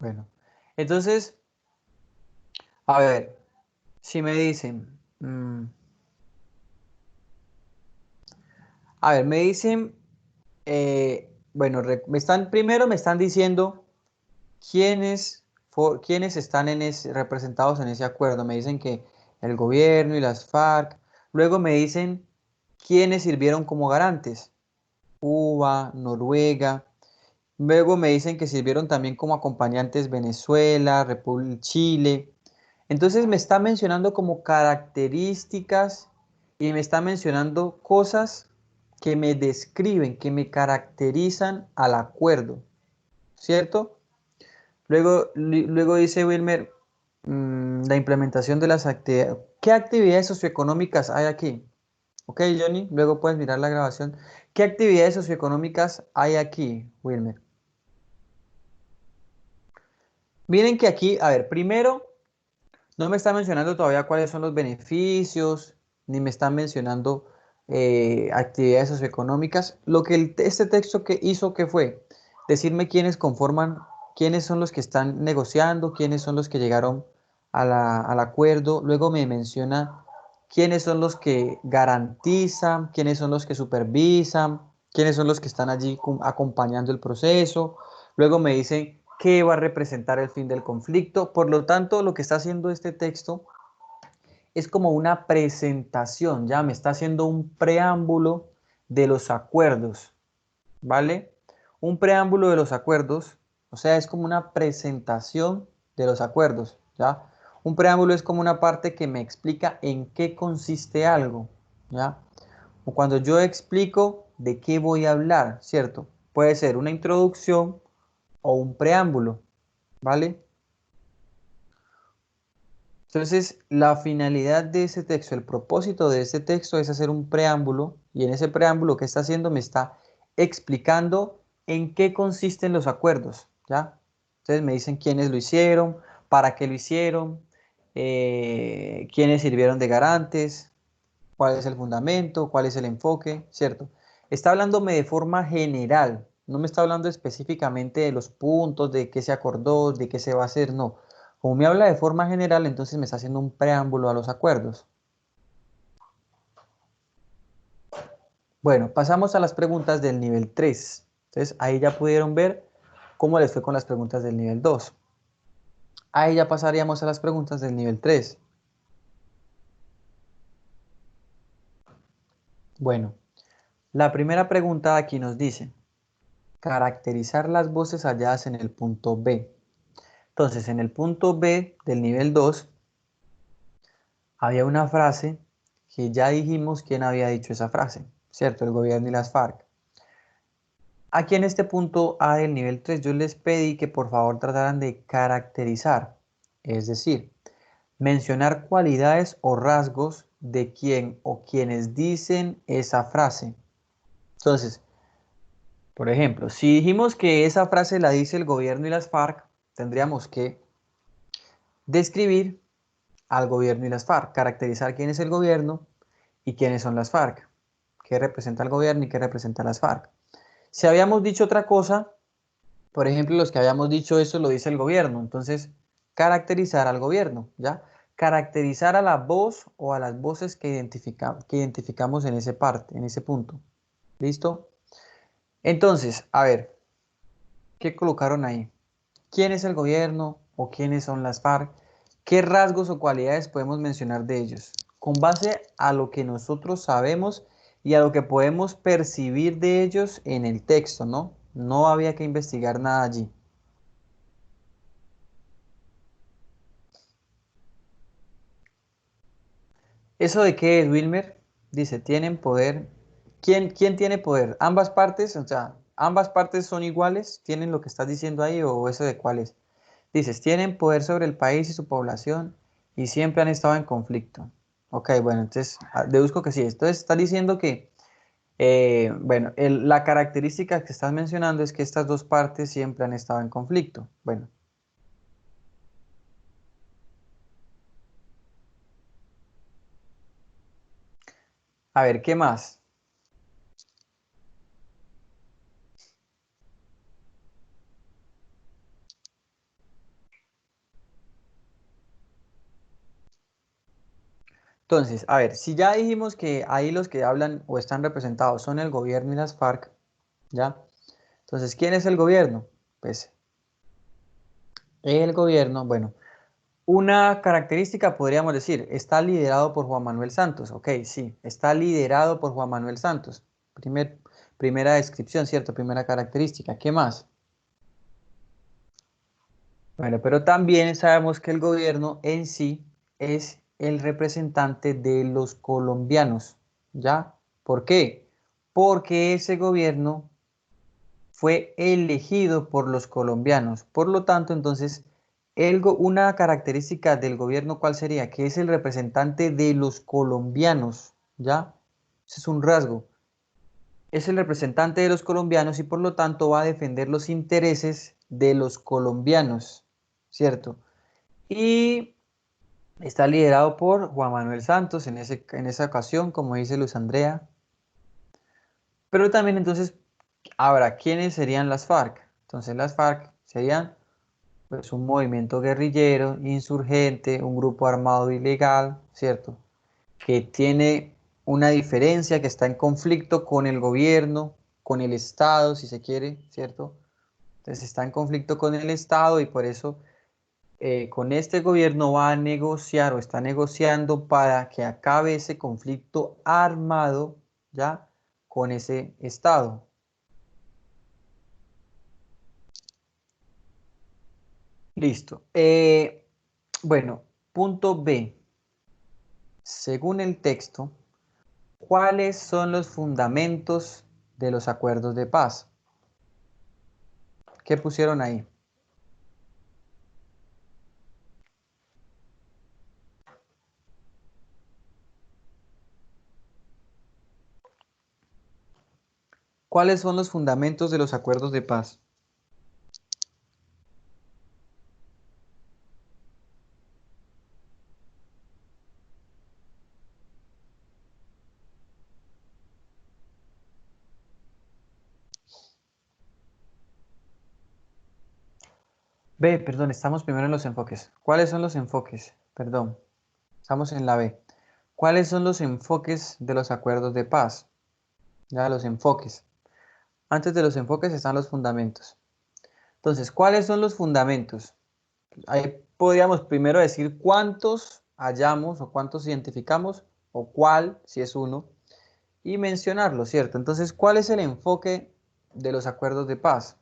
Bueno, entonces, a ver, si me dicen, a ver, me dicen, bueno, primero me están diciendo quiénes, quiénes están representados en ese acuerdo. Me dicen que el gobierno y las FARC. Luego me dicen quiénes sirvieron como garantes. Cuba, Noruega. Luego me dicen que sirvieron también como acompañantes Venezuela, República, Chile. Entonces me está mencionando como características y me está mencionando cosas que me describen, que me caracterizan al acuerdo, ¿cierto? Luego dice Wilmer, la implementación de las actividades. ¿Qué actividades socioeconómicas hay aquí? Ok, Johnny, luego puedes mirar la grabación. ¿Qué actividades socioeconómicas hay aquí, Wilmer? Miren que aquí, a ver, primero, no me está mencionando todavía cuáles son los beneficios, ni me están mencionando actividades socioeconómicas. Lo que este texto que hizo, ¿qué fue? Decirme quiénes conforman, quiénes son los que están negociando, quiénes son los que llegaron al acuerdo. Luego me menciona quiénes son los que garantizan, quiénes son los que supervisan, quiénes son los que están allí acompañando el proceso. Luego me dice qué va a representar el fin del conflicto. Por lo tanto, lo que está haciendo este texto es como una presentación, ya me está haciendo un preámbulo de los acuerdos, ¿vale? Un preámbulo de los acuerdos, o sea, es como una presentación de los acuerdos, ¿ya? Un preámbulo es como una parte que me explica en qué consiste algo, ¿ya? O cuando yo explico de qué voy a hablar, ¿cierto? Puede ser una introducción o un preámbulo, ¿vale? Entonces, la finalidad de ese texto, el propósito de ese texto es hacer un preámbulo y en ese preámbulo que está haciendo me está explicando en qué consisten los acuerdos, ¿ya? Entonces me dicen quiénes lo hicieron, para qué lo hicieron, quiénes sirvieron de garantes, cuál es el fundamento, cuál es el enfoque, ¿cierto? Está hablándome de forma general, no me está hablando específicamente de los puntos, de qué se acordó, de qué se va a hacer, no. Como me habla de forma general, entonces me está haciendo un preámbulo a los acuerdos. Bueno, pasamos a las preguntas del nivel 3. Entonces ahí ya pudieron ver cómo les fue con las preguntas del nivel 2. Ahí ya pasaríamos a las preguntas del nivel 3. Bueno, la primera pregunta aquí nos dice, caracterizar las voces halladas en el punto B. Entonces, en el punto B del nivel 2 había una frase que ya dijimos quién había dicho esa frase, ¿cierto? El gobierno y las FARC. Aquí en este punto A del nivel 3 yo les pedí que por favor trataran de caracterizar, es decir, mencionar cualidades o rasgos de quien o quienes dicen esa frase. Entonces, por ejemplo, si dijimos que esa frase la dice el gobierno y las FARC, tendríamos que describir al gobierno y las FARC, caracterizar quién es el gobierno y quiénes son las FARC, qué representa el gobierno y qué representa las FARC. Si habíamos dicho otra cosa, por ejemplo, los que habíamos dicho eso lo dice el gobierno, entonces caracterizar al gobierno, ¿ya? Caracterizar a la voz o a las voces que identificamos en en ese punto. ¿Listo? Entonces, a ver, ¿qué colocaron ahí? ¿Quién es el gobierno o quiénes son las FARC? ¿Qué rasgos o cualidades podemos mencionar de ellos? Con base a lo que nosotros sabemos y a lo que podemos percibir de ellos en el texto, ¿no? No había que investigar nada allí. ¿Eso de qué es, Wilmer? Dice, tienen poder. ¿Quién tiene poder? ¿Ambas partes? O sea, ¿ambas partes son iguales? ¿Tienen lo que estás diciendo ahí o eso de cuál es? Dices, tienen poder sobre el país y su población y siempre han estado en conflicto. Ok, bueno, entonces deduzco que sí. Entonces está diciendo que, bueno, la característica que estás mencionando es que estas dos partes siempre han estado en conflicto. Bueno, a ver, ¿qué más? Entonces, a ver, si ya dijimos que ahí los que hablan o están representados son el gobierno y las FARC, ¿ya? Entonces, ¿quién es el gobierno? Pues el gobierno, bueno, una característica podríamos decir, está liderado por Juan Manuel Santos. Ok, sí, está liderado por Juan Manuel Santos. Primera descripción, ¿cierto? Primera característica. ¿Qué más? Bueno, pero también sabemos que el gobierno en sí es el representante de los colombianos, ¿ya? ¿Por qué? Porque ese gobierno fue elegido por los colombianos. Por lo tanto, entonces, una característica del gobierno, ¿cuál sería? Que es el representante de los colombianos, ¿ya? Ese es un rasgo. Es el representante de los colombianos y por lo tanto va a defender los intereses de los colombianos, ¿cierto? Y está liderado por Juan Manuel Santos en esa ocasión, como dice Luz Andrea. Pero también entonces, ahora, ¿quiénes serían las FARC? Entonces las FARC serían pues un movimiento guerrillero, insurgente, un grupo armado ilegal, ¿cierto? Que tiene una diferencia, que está en conflicto con el gobierno, con el Estado, si se quiere, ¿cierto? Entonces está en conflicto con el Estado y por eso con este gobierno va a negociar o está negociando para que acabe ese conflicto armado, ¿ya? Con ese Estado. Listo. Bueno, punto B. Según el texto, ¿cuáles son los fundamentos de los acuerdos de paz? ¿Qué pusieron ahí? ¿Cuáles son los fundamentos de los acuerdos de paz? B, perdón, estamos primero en los enfoques. ¿Cuáles son los enfoques? Perdón, estamos en la B. ¿Cuáles son los enfoques de los acuerdos de paz? Ya, los enfoques. Antes de los enfoques están los fundamentos. Entonces, ¿cuáles son los fundamentos? Ahí podríamos primero decir cuántos hallamos o cuántos identificamos o cuál, si es uno, y mencionarlo, ¿cierto? Entonces, ¿cuál es el enfoque de los acuerdos de paz?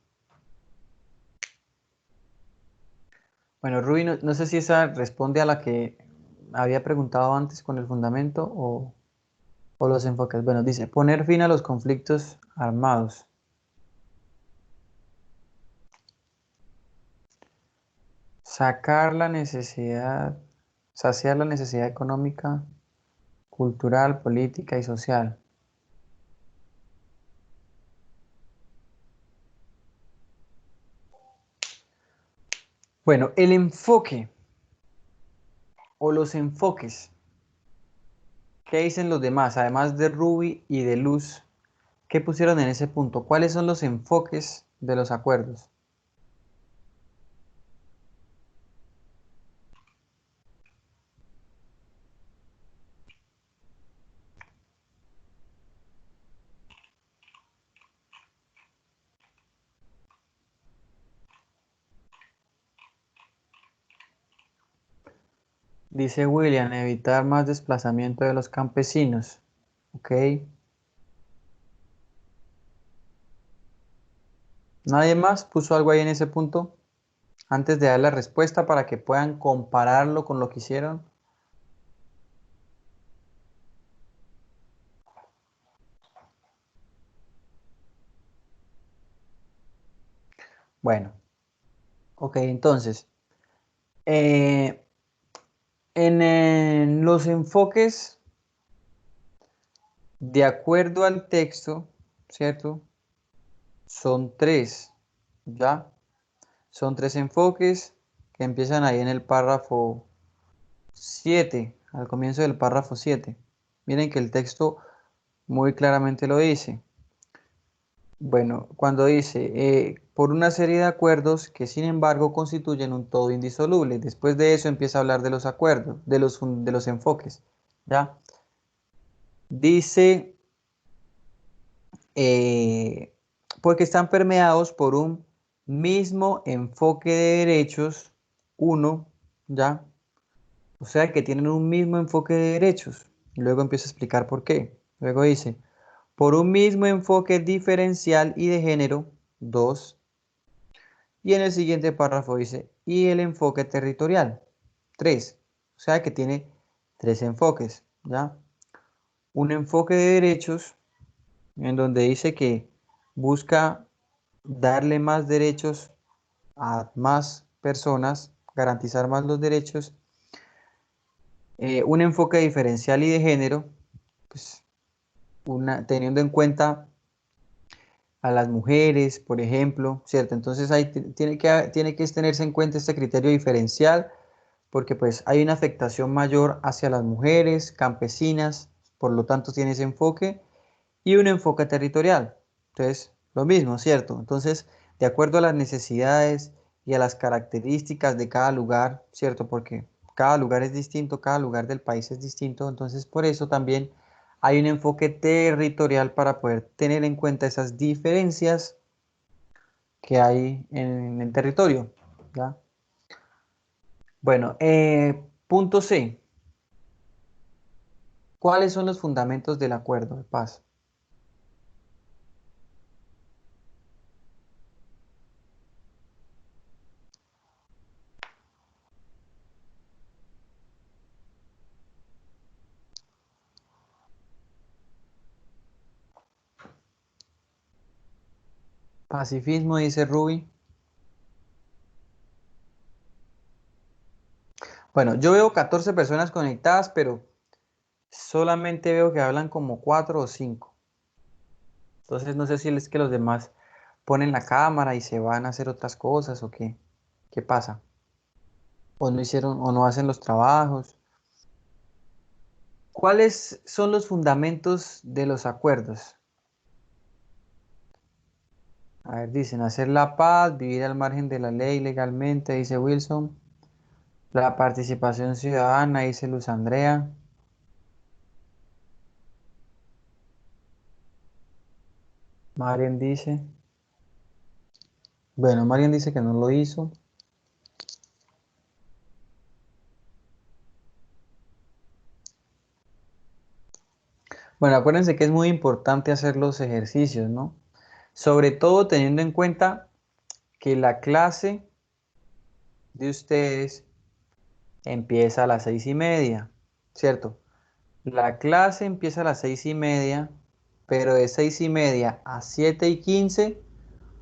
Bueno, Rubí, no sé si esa responde a la que había preguntado antes con el fundamento o los enfoques. Bueno, dice, poner fin a los conflictos armados. Sacar la necesidad, saciar la necesidad económica, cultural, política y social. Bueno, el enfoque o los enfoques. ¿Qué dicen los demás? Además de Ruby y de Luz, ¿qué pusieron en ese punto? ¿Cuáles son los enfoques de los acuerdos? Dice William, evitar más desplazamiento de los campesinos. ¿Ok? ¿Nadie más puso algo ahí en ese punto? Antes de dar la respuesta para que puedan compararlo con lo que hicieron. Bueno, ok, entonces, eh, en los enfoques, de acuerdo al texto, ¿cierto? Son tres, ¿ya? Son tres enfoques que empiezan ahí en el párrafo 7, al comienzo del párrafo 7. Miren que el texto muy claramente lo dice. Bueno, cuando dice, por una serie de acuerdos que sin embargo constituyen un todo indisoluble. Después de eso empieza a hablar de los acuerdos, de los enfoques. ¿ya? Dice, eh, porque están permeados por un mismo enfoque de derechos, uno, ¿ya? O sea que tienen un mismo enfoque de derechos. Y luego empieza a explicar por qué. Luego dice, por un mismo enfoque diferencial y de género, dos. Y en el siguiente párrafo dice, y el enfoque territorial, tres. O sea que tiene tres enfoques, ¿ya? Un enfoque de derechos, en donde dice que busca darle más derechos a más personas, garantizar más los derechos. Un enfoque diferencial y de género, pues teniendo en cuenta a las mujeres, por ejemplo, ¿cierto? Entonces ahí tiene que tenerse en cuenta este criterio diferencial porque pues hay una afectación mayor hacia las mujeres, campesinas, por lo tanto tiene ese enfoque y un enfoque territorial. Entonces, lo mismo, ¿cierto? Entonces, de acuerdo a las necesidades y a las características de cada lugar, ¿cierto? Porque cada lugar es distinto, cada lugar del país es distinto, entonces por eso también hay un enfoque territorial para poder tener en cuenta esas diferencias que hay en el territorio, ¿ya? Bueno, punto C. ¿Cuáles son los fundamentos del acuerdo de paz? Pacifismo, dice Ruby. Bueno, yo veo 14 personas conectadas, pero solamente veo que hablan como 4 o 5. Entonces no sé si es que los demás ponen la cámara y se van a hacer otras cosas o qué. ¿Qué pasa? O no hicieron o no hacen los trabajos. ¿Cuáles son los fundamentos de los acuerdos? A ver, dicen hacer la paz, vivir al margen de la ley legalmente, dice Wilson. La participación ciudadana, dice Luz Andrea. Marian dice. Bueno, Marian dice que no lo hizo. Bueno, acuérdense que es muy importante hacer los ejercicios, ¿no? Sobre todo teniendo en cuenta que la clase de ustedes empieza a las 6:30, ¿cierto? La clase empieza a las 6:30, pero de 6:30 a 7:15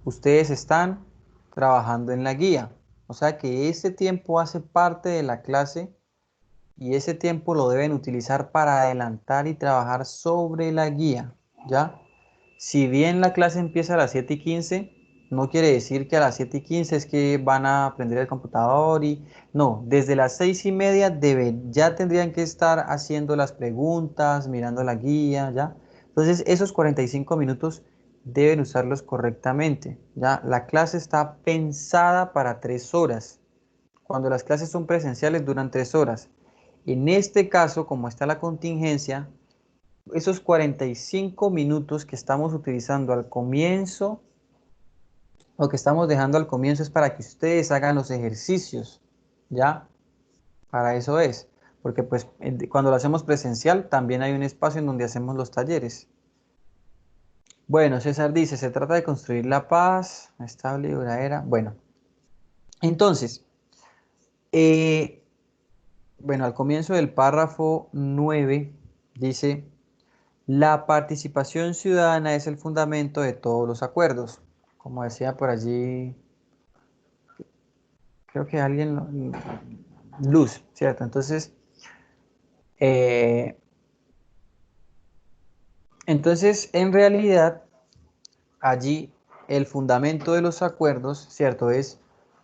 ustedes están trabajando en la guía. O sea que ese tiempo hace parte de la clase y ese tiempo lo deben utilizar para adelantar y trabajar sobre la guía, ¿ya? Si bien la clase empieza a las 7:15, no quiere decir que a las 7:15 es que van a aprender el computador y no, desde las 6:30 ya tendrían que estar haciendo las preguntas, mirando la guía, ¿ya? Entonces esos 45 minutos deben usarlos correctamente, ¿ya? La clase está pensada para 3 horas. Cuando las clases son presenciales duran 3 horas. En este caso, como está la contingencia, esos 45 minutos que estamos utilizando al comienzo, o que estamos dejando al comienzo es para que ustedes hagan los ejercicios, ¿ya? Para eso es. Porque pues cuando lo hacemos presencial también hay un espacio en donde hacemos los talleres. Bueno, César dice, se trata de construir la paz, estable y duradera. Bueno, entonces, eh, bueno, al comienzo del párrafo 9 dice, la participación ciudadana es el fundamento de todos los acuerdos. Como decía por allí, creo que alguien, Luz, ¿cierto? Eh, entonces, en realidad, allí el fundamento de los acuerdos, ¿cierto? Es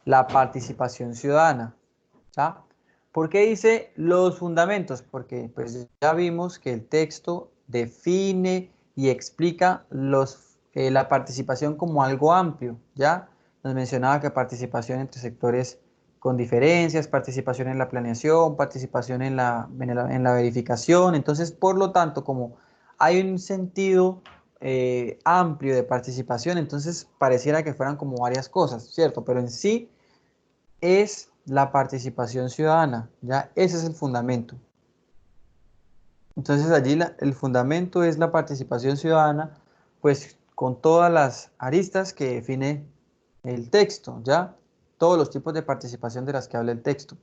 la participación ciudadana, ¿ya? ¿Por qué dice los fundamentos? Porque pues ya vimos que el texto define y explica la participación como algo amplio, ¿ya? Nos mencionaba que participación entre sectores con diferencias, participación en la planeación, participación en la verificación. Entonces, por lo tanto, como hay un sentido amplio de participación, entonces pareciera que fueran como varias cosas, ¿cierto? Pero en sí es la participación ciudadana, ¿ya? Ese es el fundamento. Entonces allí el fundamento es la participación ciudadana, pues con todas las aristas que define el texto, ¿ya? Todos los tipos de participación de las que habla el texto.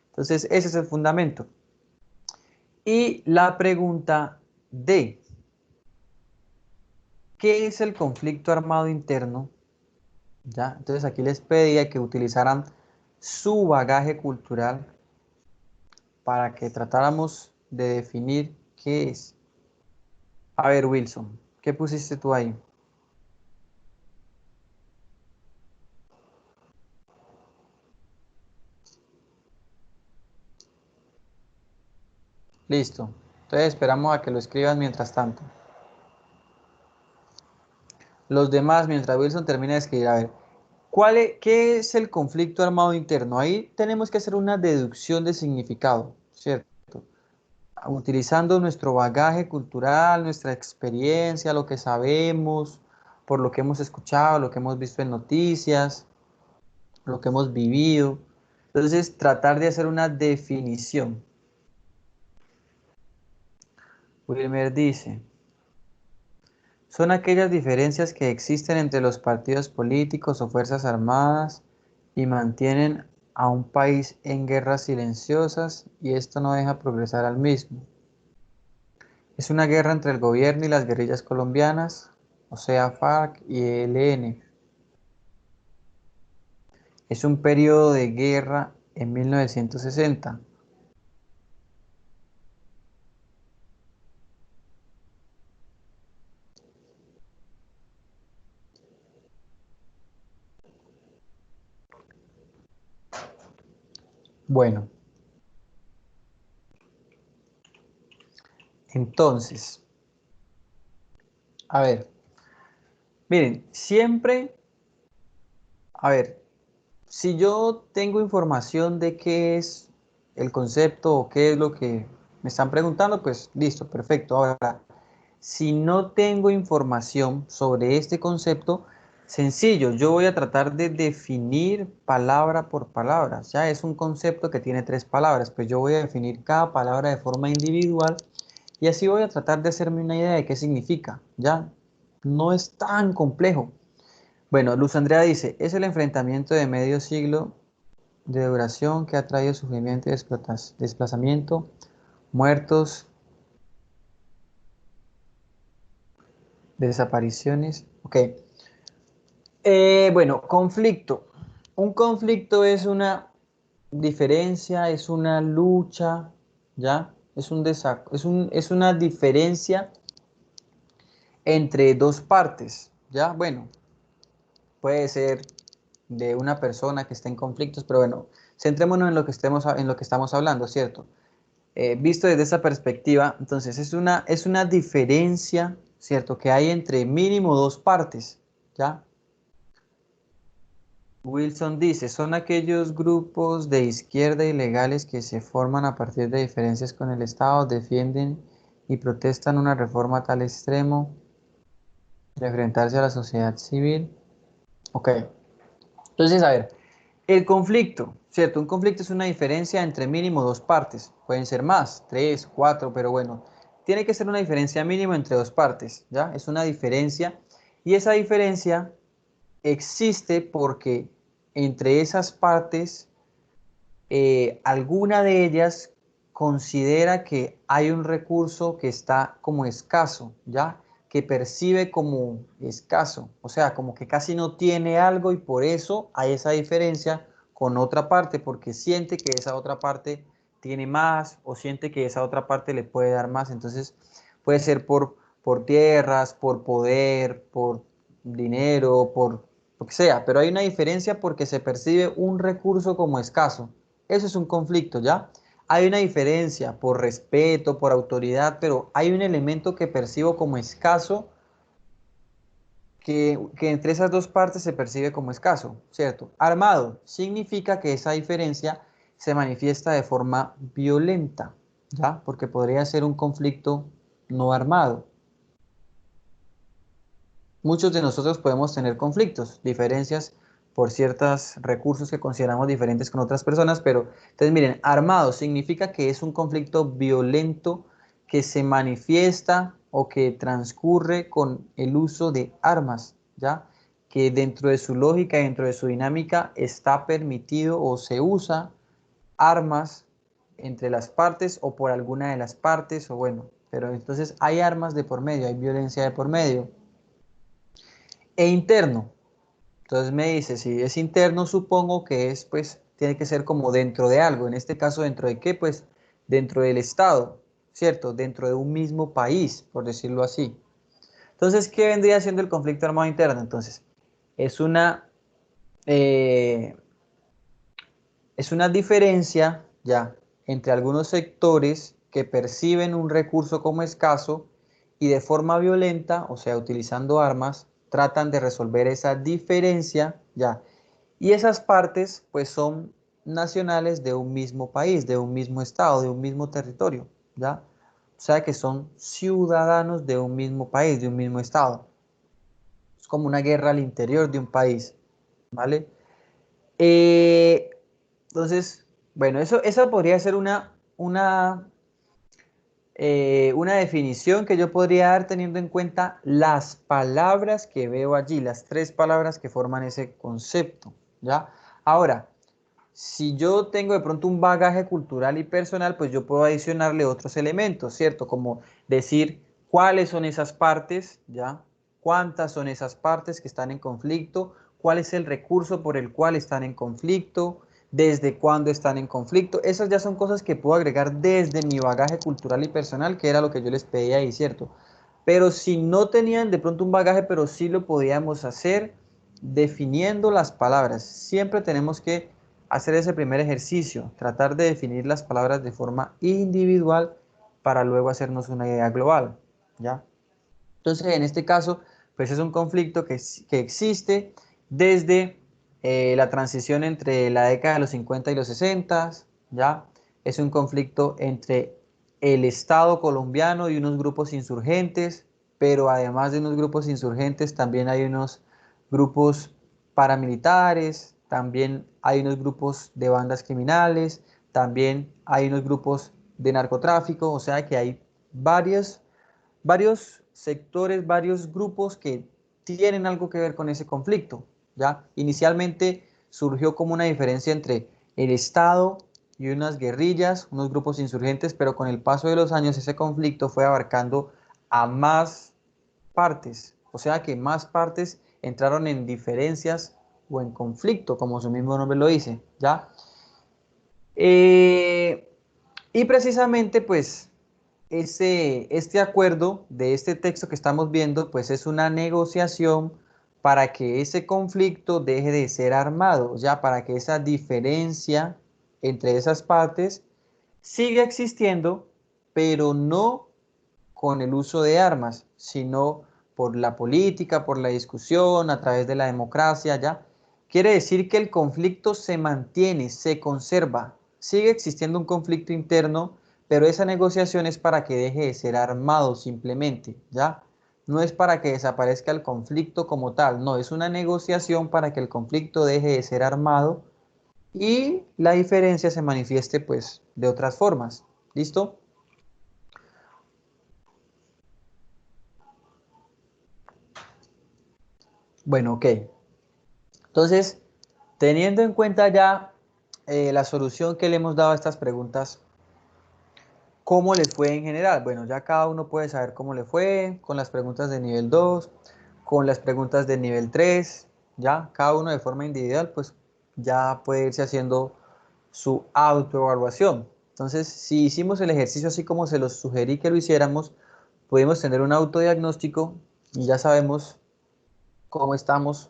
Entonces ese es el fundamento. Y la pregunta D, ¿qué es el conflicto armado interno? ¿Ya? Entonces aquí les pedía que utilizaran su bagaje cultural para que tratáramos de definir qué es. A ver, Wilson, ¿qué pusiste tú ahí? Listo. Entonces esperamos a que lo escribas mientras tanto. Los demás, mientras Wilson termina de escribir, a ver, ¿qué es el conflicto armado interno? Ahí tenemos que hacer una deducción de significado, ¿cierto? Utilizando nuestro bagaje cultural, nuestra experiencia, lo que sabemos, por lo que hemos escuchado, lo que hemos visto en noticias, lo que hemos vivido. Entonces, tratar de hacer una definición. Wilmer dice, son aquellas diferencias que existen entre los partidos políticos o fuerzas armadas y mantienen a un país en guerras silenciosas y esto no deja progresar al mismo. Es una guerra entre el gobierno y las guerrillas colombianas, o sea, FARC y ELN. Es un periodo de guerra en 1960. Bueno, entonces, a ver, miren, siempre, a ver, si yo tengo información de qué es el concepto o qué es lo que me están preguntando, pues listo, perfecto. Ahora, si no tengo información sobre este concepto, sencillo, yo voy a tratar de definir palabra por palabra. Ya es un concepto que tiene 3 palabras, pues yo voy a definir cada palabra de forma individual y así voy a tratar de hacerme una idea de qué significa. Ya no es tan complejo. Bueno, Luz Andrea dice, es el enfrentamiento de medio siglo de duración que ha traído sufrimiento y desplazamiento, muertos, desapariciones. Ok. Bueno, conflicto. Un conflicto es una diferencia, es una lucha, ¿ya? Es una diferencia entre dos partes, ¿ya? Bueno, puede ser de una persona que esté en conflictos, pero bueno, centrémonos en lo que en lo que estamos hablando, ¿cierto? Visto desde esa perspectiva, entonces es una diferencia, ¿cierto? Que hay entre mínimo dos partes, ¿ya? Wilson dice, son aquellos grupos de izquierda ilegales que se forman a partir de diferencias con el Estado, defienden y protestan una reforma a tal extremo de enfrentarse a la sociedad civil. Ok, entonces a ver, el conflicto, ¿cierto? Un conflicto es una diferencia entre mínimo dos partes, pueden ser más, 3, 4, pero bueno, tiene que ser una diferencia mínimo entre dos partes, ¿ya? Es una diferencia y esa diferencia existe porque entre esas partes, alguna de ellas considera que hay un recurso que está como escaso, ¿ya? Que percibe como escaso, o sea, como que casi no tiene algo y por eso hay esa diferencia con otra parte, porque siente que esa otra parte tiene más o siente que esa otra parte le puede dar más. Entonces, puede ser por tierras, por poder, por dinero, por lo que sea, pero hay una diferencia porque se percibe un recurso como escaso. Eso es un conflicto, ¿ya? Hay una diferencia por respeto, por autoridad, pero hay un elemento que percibo como escaso que entre esas dos partes se percibe como escaso, ¿cierto? Armado significa que esa diferencia se manifiesta de forma violenta, ¿ya? Porque podría ser un conflicto no armado. Muchos de nosotros podemos tener conflictos, diferencias por ciertos recursos que consideramos diferentes con otras personas, pero entonces miren, armado significa que es un conflicto violento que se manifiesta o que transcurre con el uso de armas, ¿ya? Que dentro de su lógica, dentro de su dinámica, está permitido o se usa armas entre las partes o por alguna de las partes, o bueno, pero entonces hay armas de por medio, hay violencia de por medio. E interno. Entonces me dice, si es interno, supongo que es, pues, tiene que ser como dentro de algo. En este caso, ¿dentro de qué? Pues, dentro del Estado, ¿cierto? Dentro de un mismo país, por decirlo así. Entonces, ¿qué vendría siendo el conflicto armado interno? Entonces, es una, eh, es una diferencia, ya, entre algunos sectores que perciben un recurso como escaso y de forma violenta, o sea, utilizando armas, tratan de resolver esa diferencia, ya. Y esas partes, pues, son nacionales de un mismo país, de un mismo estado, de un mismo territorio, ¿ya? O sea, que son ciudadanos de un mismo país, de un mismo estado. Es como una guerra al interior de un país, ¿vale? Eh, entonces, bueno, esa podría ser una definición que yo podría dar teniendo en cuenta las palabras que veo allí, las tres palabras que forman ese concepto, ¿ya? Ahora, si yo tengo de pronto un bagaje cultural y personal, pues yo puedo adicionarle otros elementos, ¿cierto? Como decir cuáles son esas partes, ¿ya? ¿Cuántas son esas partes que están en conflicto? ¿Cuál es el recurso por el cual están en conflicto? ¿Desde cuándo están en conflicto? Esas ya son cosas que puedo agregar desde mi bagaje cultural y personal, que era lo que yo les pedía ahí, ¿cierto? Pero si no tenían de pronto un bagaje, pero sí lo podíamos hacer definiendo las palabras. Siempre tenemos que hacer ese primer ejercicio, tratar de definir las palabras de forma individual para luego hacernos una idea global, ¿ya? Entonces, en este caso, pues es un conflicto que existe desde la transición entre la década de los 50 y los 60, ¿ya? Es un conflicto entre el Estado colombiano y unos grupos insurgentes, pero además de unos grupos insurgentes, también hay unos grupos paramilitares, también hay unos grupos de bandas criminales, también hay unos grupos de narcotráfico, o sea que hay varios sectores, varios grupos que tienen algo que ver con ese conflicto, ¿ya? Inicialmente surgió como una diferencia entre el Estado y unas guerrillas, unos grupos insurgentes, pero con el paso de los años ese conflicto fue abarcando a más partes, o sea que más partes entraron en diferencias o en conflicto, como su mismo nombre lo dice, ¿ya? Eh, y precisamente, pues, este acuerdo de este texto que estamos viendo, pues es una negociación para que ese conflicto deje de ser armado, ya para que esa diferencia entre esas partes siga existiendo, pero no con el uso de armas, sino por la política, por la discusión, a través de la democracia, ¿ya? Quiere decir que el conflicto se mantiene, se conserva, sigue existiendo un conflicto interno, pero esa negociación es para que deje de ser armado simplemente, ¿ya? No es para que desaparezca el conflicto como tal, no, es una negociación para que el conflicto deje de ser armado y la diferencia se manifieste pues de otras formas, ¿listo? Bueno, ok. Entonces, teniendo en cuenta ya la solución que le hemos dado a estas preguntas, ¿cómo les fue en general? Bueno, ya cada uno puede saber cómo le fue con las preguntas de nivel 2, con las preguntas de nivel 3, ya cada uno de forma individual, pues ya puede irse haciendo su autoevaluación. Entonces, si hicimos el ejercicio así como se los sugerí que lo hiciéramos, pudimos tener un autodiagnóstico y ya sabemos cómo estamos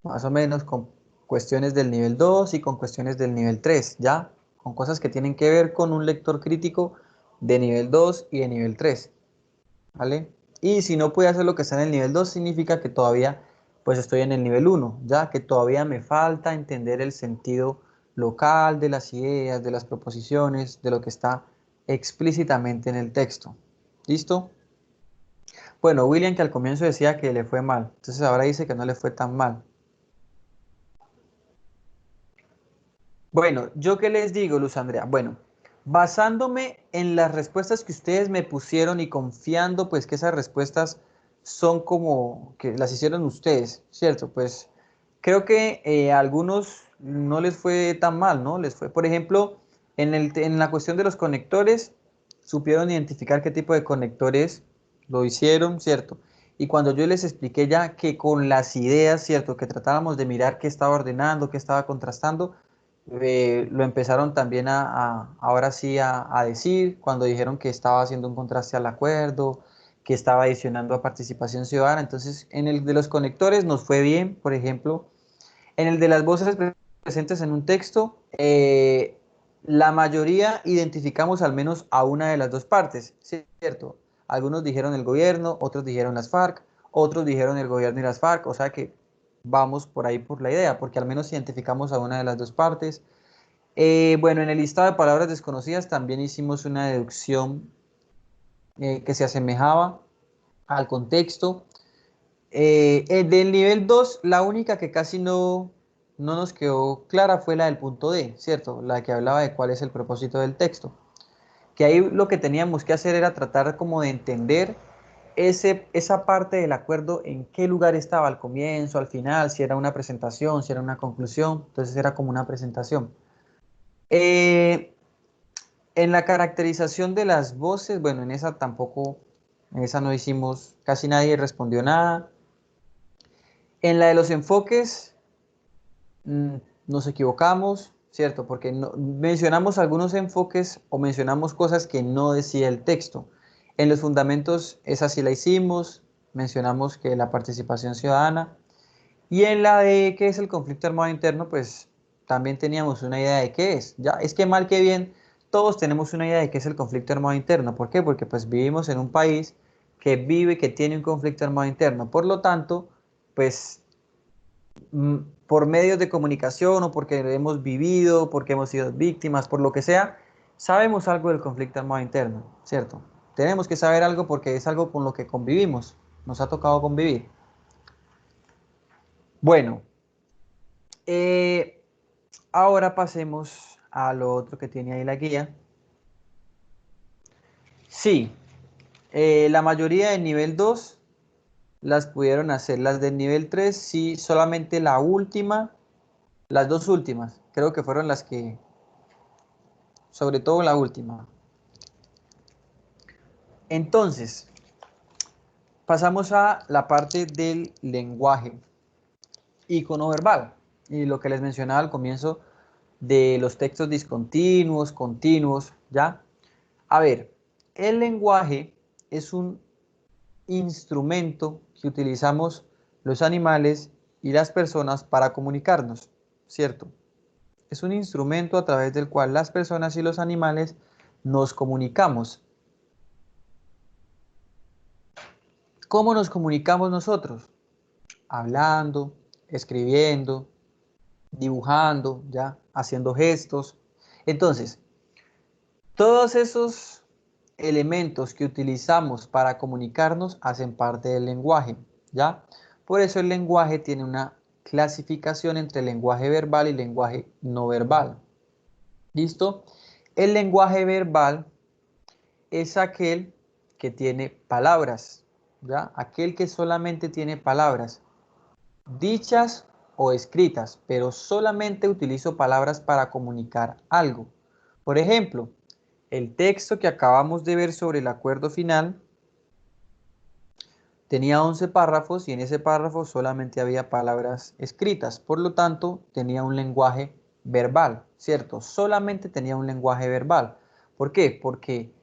más o menos con cuestiones del nivel 2 y con cuestiones del nivel 3, ¿ya? Con cosas que tienen que ver con un lector crítico de nivel 2 y de nivel 3, ¿vale? Y si no pude hacer lo que está en el nivel 2, significa que todavía pues estoy en el nivel 1, ya que todavía me falta entender el sentido local de las ideas, de las proposiciones, de lo que está explícitamente en el texto. ¿Listo? Bueno, William, que al comienzo decía que le fue mal, entonces ahora dice que no le fue tan mal. Bueno, ¿yo qué les digo, Luz Andrea? Bueno, basándome en las respuestas que ustedes me pusieron y confiando pues que esas respuestas son como que las hicieron ustedes, ¿cierto? Pues creo que a algunos no les fue tan mal, ¿no? Les fue, por ejemplo, en la cuestión de los conectores, supieron identificar qué tipo de conectores lo hicieron, ¿cierto? Y cuando yo les expliqué ya que con las ideas, ¿cierto? Que tratábamos de mirar qué estaba ordenando, qué estaba contrastando, lo empezaron también ahora sí a decir, cuando dijeron que estaba haciendo un contraste al acuerdo, que estaba adicionando a participación ciudadana. Entonces, en el de los conectores nos fue bien, por ejemplo. En el de las voces presentes en un texto, la mayoría identificamos al menos a una de las dos partes, ¿cierto? Algunos dijeron el gobierno, otros dijeron las FARC, otros dijeron el gobierno y las FARC, o sea que vamos por ahí por la idea, porque al menos identificamos a una de las dos partes. Bueno, en el listado de palabras desconocidas también hicimos una deducción que se asemejaba al contexto. Del nivel 2 la única que casi no nos quedó clara fue la del punto D, ¿cierto? La que hablaba de cuál es el propósito del texto. Que ahí lo que teníamos que hacer era tratar como de entender esa parte del acuerdo, en qué lugar estaba, al comienzo, al final, si era una presentación, si era una conclusión. Entonces era como una presentación. Eh, En la caracterización de las voces, bueno, en esa tampoco, en esa no hicimos, casi nadie respondió nada. En la de los enfoques, mm, nos equivocamos, ¿cierto? Porque mencionamos algunos enfoques o mencionamos cosas que no decía el texto. En los fundamentos, esa sí la hicimos, mencionamos que la participación ciudadana. Y en la de qué es el conflicto armado interno, pues también teníamos una idea de qué es. Ya, es que mal que bien, todos tenemos una idea de qué es el conflicto armado interno. ¿Por qué? Porque pues vivimos en un país que vive, que tiene un conflicto armado interno. Por lo tanto, pues por medios de comunicación o porque hemos vivido, porque hemos sido víctimas, por lo que sea, sabemos algo del conflicto armado interno, ¿cierto? Tenemos que saber algo porque es algo con lo que convivimos, nos ha tocado convivir. Bueno, eh, ahora pasemos a lo otro que tiene ahí la guía. Sí, la mayoría del nivel 2 las pudieron hacer. Las del nivel 3 sí, solamente la última, las dos últimas, creo que fueron las que, sobre todo la última. Entonces, pasamos a la parte del lenguaje icono-verbal y lo que les mencionaba al comienzo de los textos discontinuos, continuos, ¿ya? A ver, el lenguaje es un instrumento que utilizamos los animales y las personas para comunicarnos, ¿cierto? Es un instrumento a través del cual las personas y los animales nos comunicamos. ¿Cómo nos comunicamos nosotros? Hablando, escribiendo, dibujando, ya, haciendo gestos. Entonces, todos esos elementos que utilizamos para comunicarnos hacen parte del lenguaje, ¿ya? Por eso el lenguaje tiene una clasificación entre lenguaje verbal y lenguaje no verbal. ¿Listo? El lenguaje verbal es aquel que tiene palabras, ¿ya? Aquel que solamente tiene palabras, dichas o escritas, pero solamente utilizo palabras para comunicar algo. Por ejemplo, el texto que acabamos de ver sobre el acuerdo final tenía 11 párrafos y en ese párrafo solamente había palabras escritas, por lo tanto tenía un lenguaje verbal, ¿cierto? Solamente tenía un lenguaje verbal. ¿Por qué? Porque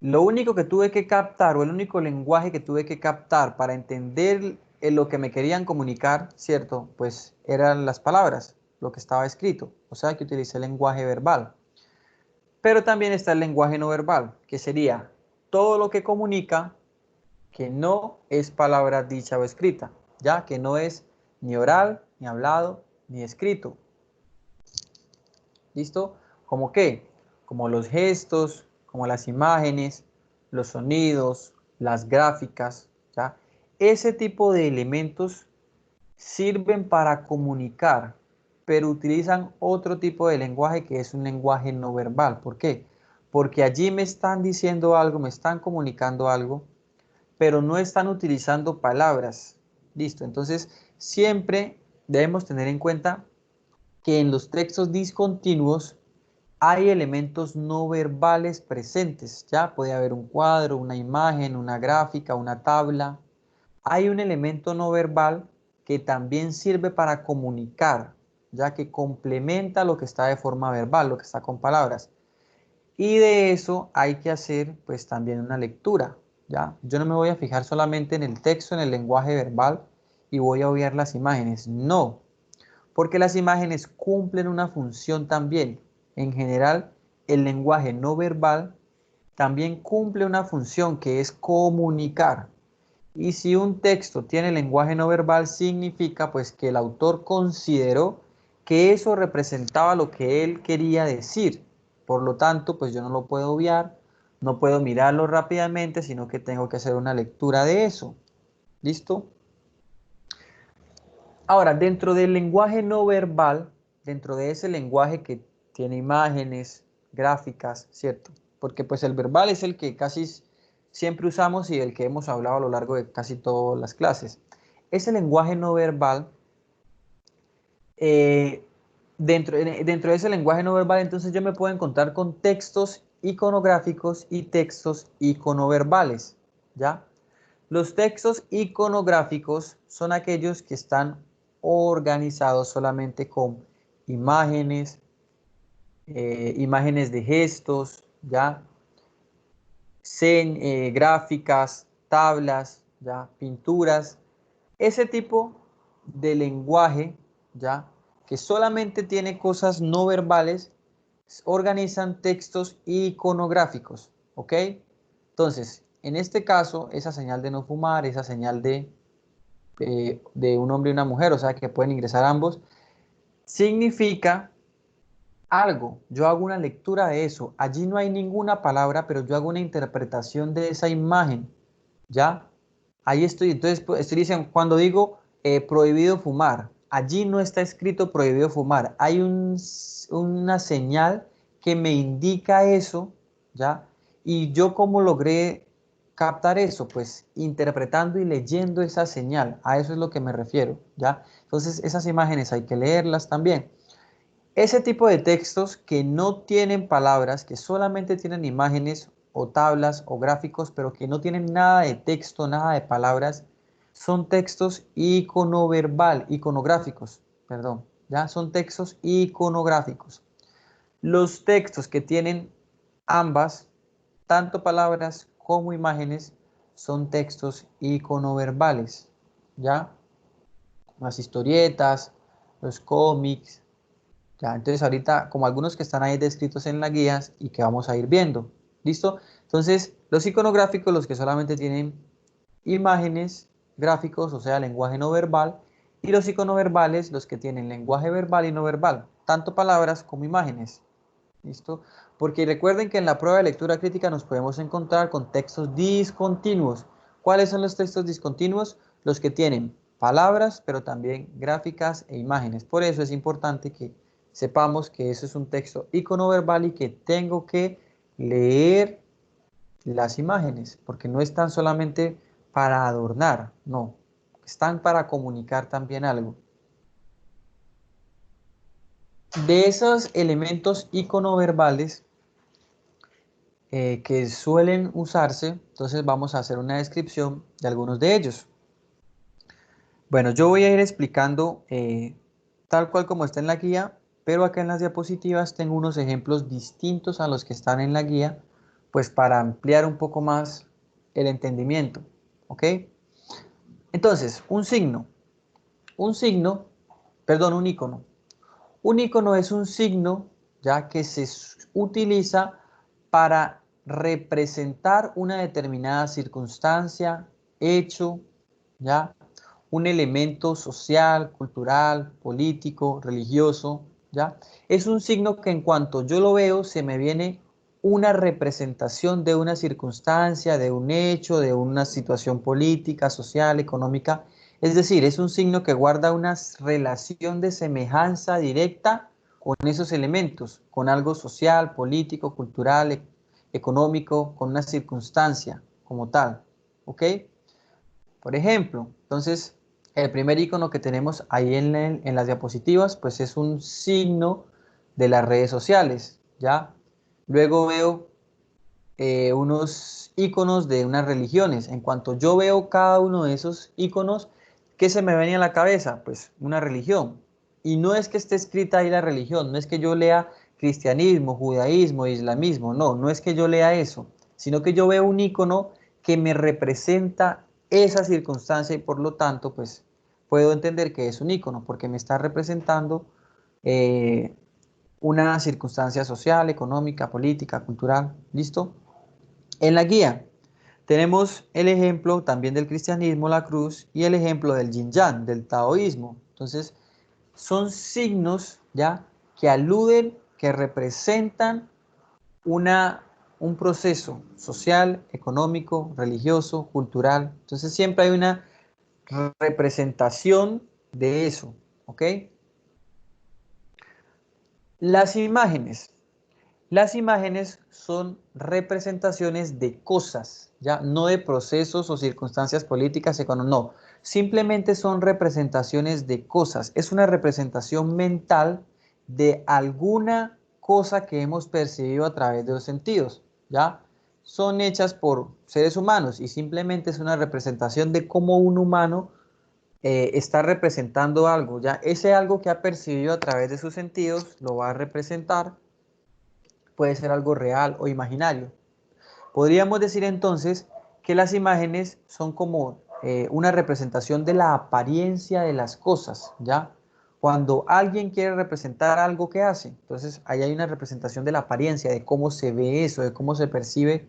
lo único que tuve que captar o el único lenguaje que tuve que captar para entender lo que me querían comunicar, ¿cierto? Pues eran las palabras, lo que estaba escrito, o sea que utilicé el lenguaje verbal. Pero también está el lenguaje no verbal, que sería todo lo que comunica que no es palabra dicha o escrita, ya que no es ni oral, ni hablado, ni escrito. ¿Listo? ¿Cómo qué? Como los gestos, como las imágenes, los sonidos, las gráficas, ¿ya? Ese tipo de elementos sirven para comunicar, pero utilizan otro tipo de lenguaje que es un lenguaje no verbal. ¿Por qué? Porque allí me están diciendo algo, me están comunicando algo, pero no están utilizando palabras. Listo, entonces siempre debemos tener en cuenta que en los textos discontinuos hay elementos no verbales presentes. Ya puede haber un cuadro, una imagen, una gráfica, una tabla. Hay un elemento no verbal que también sirve para comunicar, ya que complementa lo que está de forma verbal, lo que está con palabras. Y de eso hay que hacer pues también una lectura, ¿ya? Yo no me voy a fijar solamente en el texto, en el lenguaje verbal y voy a obviar las imágenes. No, porque las imágenes cumplen una función también. En general, el lenguaje no verbal también cumple una función que es comunicar. Y si un texto tiene lenguaje no verbal, significa pues que el autor consideró que eso representaba lo que él quería decir. Por lo tanto, pues yo no lo puedo obviar, no puedo mirarlo rápidamente, sino que tengo que hacer una lectura de eso. ¿Listo? Ahora, dentro del lenguaje no verbal, dentro de ese lenguaje que tiene imágenes, gráficas, ¿cierto? Porque pues el verbal es el que casi siempre usamos y el que hemos hablado a lo largo de casi todas las clases. Ese lenguaje no verbal, eh, dentro de ese lenguaje no verbal, entonces yo me puedo encontrar con textos iconográficos y textos iconoverbales, ¿ya? Los textos iconográficos son aquellos que están organizados solamente con imágenes, imágenes de gestos, ¿ya? Gráficas, tablas, ¿ya? Pinturas. Ese tipo de lenguaje, ¿ya? Que solamente tiene cosas no verbales, organizan textos iconográficos, ¿ok? Entonces, en este caso, esa señal de no fumar, esa señal de un hombre y una mujer, o sea, que pueden ingresar ambos, significa algo. Yo hago una lectura de eso. Allí no hay ninguna palabra, pero yo hago una interpretación de esa imagen, ¿ya? Ahí estoy, entonces estoy diciendo, cuando digo prohibido fumar, allí no está escrito prohibido fumar. Hay una señal que me indica eso, ¿ya? Y yo cómo logré captar eso, pues interpretando y leyendo esa señal. A eso es lo que me refiero, ¿ya? Entonces esas imágenes hay que leerlas también. Ese tipo de textos que no tienen palabras, que solamente tienen imágenes o tablas o gráficos, pero que no tienen nada de texto, nada de palabras, son textos iconográficos, perdón, ya son textos iconográficos. Los textos que tienen ambas, tanto palabras como imágenes, son textos iconoverbales, ¿ya? Las historietas, los cómics, ya, entonces ahorita, como algunos que están ahí descritos en las guías y que vamos a ir viendo. ¿Listo? Entonces, los iconográficos, los que solamente tienen imágenes, gráficos, o sea, lenguaje no verbal, y los iconoverbales, los que tienen lenguaje verbal y no verbal, tanto palabras como imágenes. ¿Listo? Porque recuerden que en la prueba de lectura crítica nos podemos encontrar con textos discontinuos. ¿Cuáles son los textos discontinuos? Los que tienen palabras, pero también gráficas e imágenes. Por eso es importante que sepamos que eso es un texto iconoverbal y que tengo que leer las imágenes, porque no están solamente para adornar, no, están para comunicar también algo. De esos elementos iconoverbales, que suelen usarse, entonces vamos a hacer una descripción de algunos de ellos. Bueno, yo voy a ir explicando tal cual como está en la guía, pero acá en las diapositivas tengo unos ejemplos distintos a los que están en la guía, pues para ampliar un poco más el entendimiento, ¿ok? Entonces, un signo, perdón, un icono. Un icono es un signo ya que se utiliza para representar una determinada circunstancia, hecho, ¿ya? Un elemento social, cultural, político, religioso, ¿ya? Es un signo que en cuanto yo lo veo, se me viene una representación de una circunstancia, de un hecho, de una situación política, social, económica. Es decir, es un signo que guarda una relación de semejanza directa con esos elementos, con algo social, político, cultural, económico, con una circunstancia como tal. ¿Ok? Por ejemplo, entonces, el primer icono que tenemos ahí en las diapositivas, pues es un signo de las redes sociales, ¿ya? Luego veo unos iconos de unas religiones. En cuanto yo veo cada uno de esos iconos, ¿qué se me venía a la cabeza? Pues una religión. Y no es que esté escrita ahí la religión, no es que yo lea cristianismo, judaísmo, islamismo, no, no es que yo lea eso, sino que yo veo un icono que me representa esa circunstancia y por lo tanto, pues puedo entender que es un icono porque me está representando eh, una circunstancia social, económica, política, cultural. ¿Listo? En la guía tenemos el ejemplo también del cristianismo, la cruz, y el ejemplo del yin yang, del taoísmo. Entonces, son signos ya que aluden, que representan una, un proceso social, económico, religioso, cultural. Entonces, siempre hay una representación de eso, ¿ok? Las imágenes. Las imágenes son representaciones de cosas, ya no de procesos o circunstancias políticas, económicas, no. Simplemente son representaciones de cosas. Es una representación mental de alguna cosa que hemos percibido a través de los sentidos, ¿ya? Son hechas por seres humanos y simplemente es una representación de cómo un humano está representando algo, ¿ya? Ese algo que ha percibido a través de sus sentidos lo va a representar, puede ser algo real o imaginario. Podríamos decir entonces que las imágenes son como una representación de la apariencia de las cosas, ¿ya? Cuando alguien quiere representar algo que hace, entonces ahí hay una representación de la apariencia, de cómo se ve eso, de cómo se percibe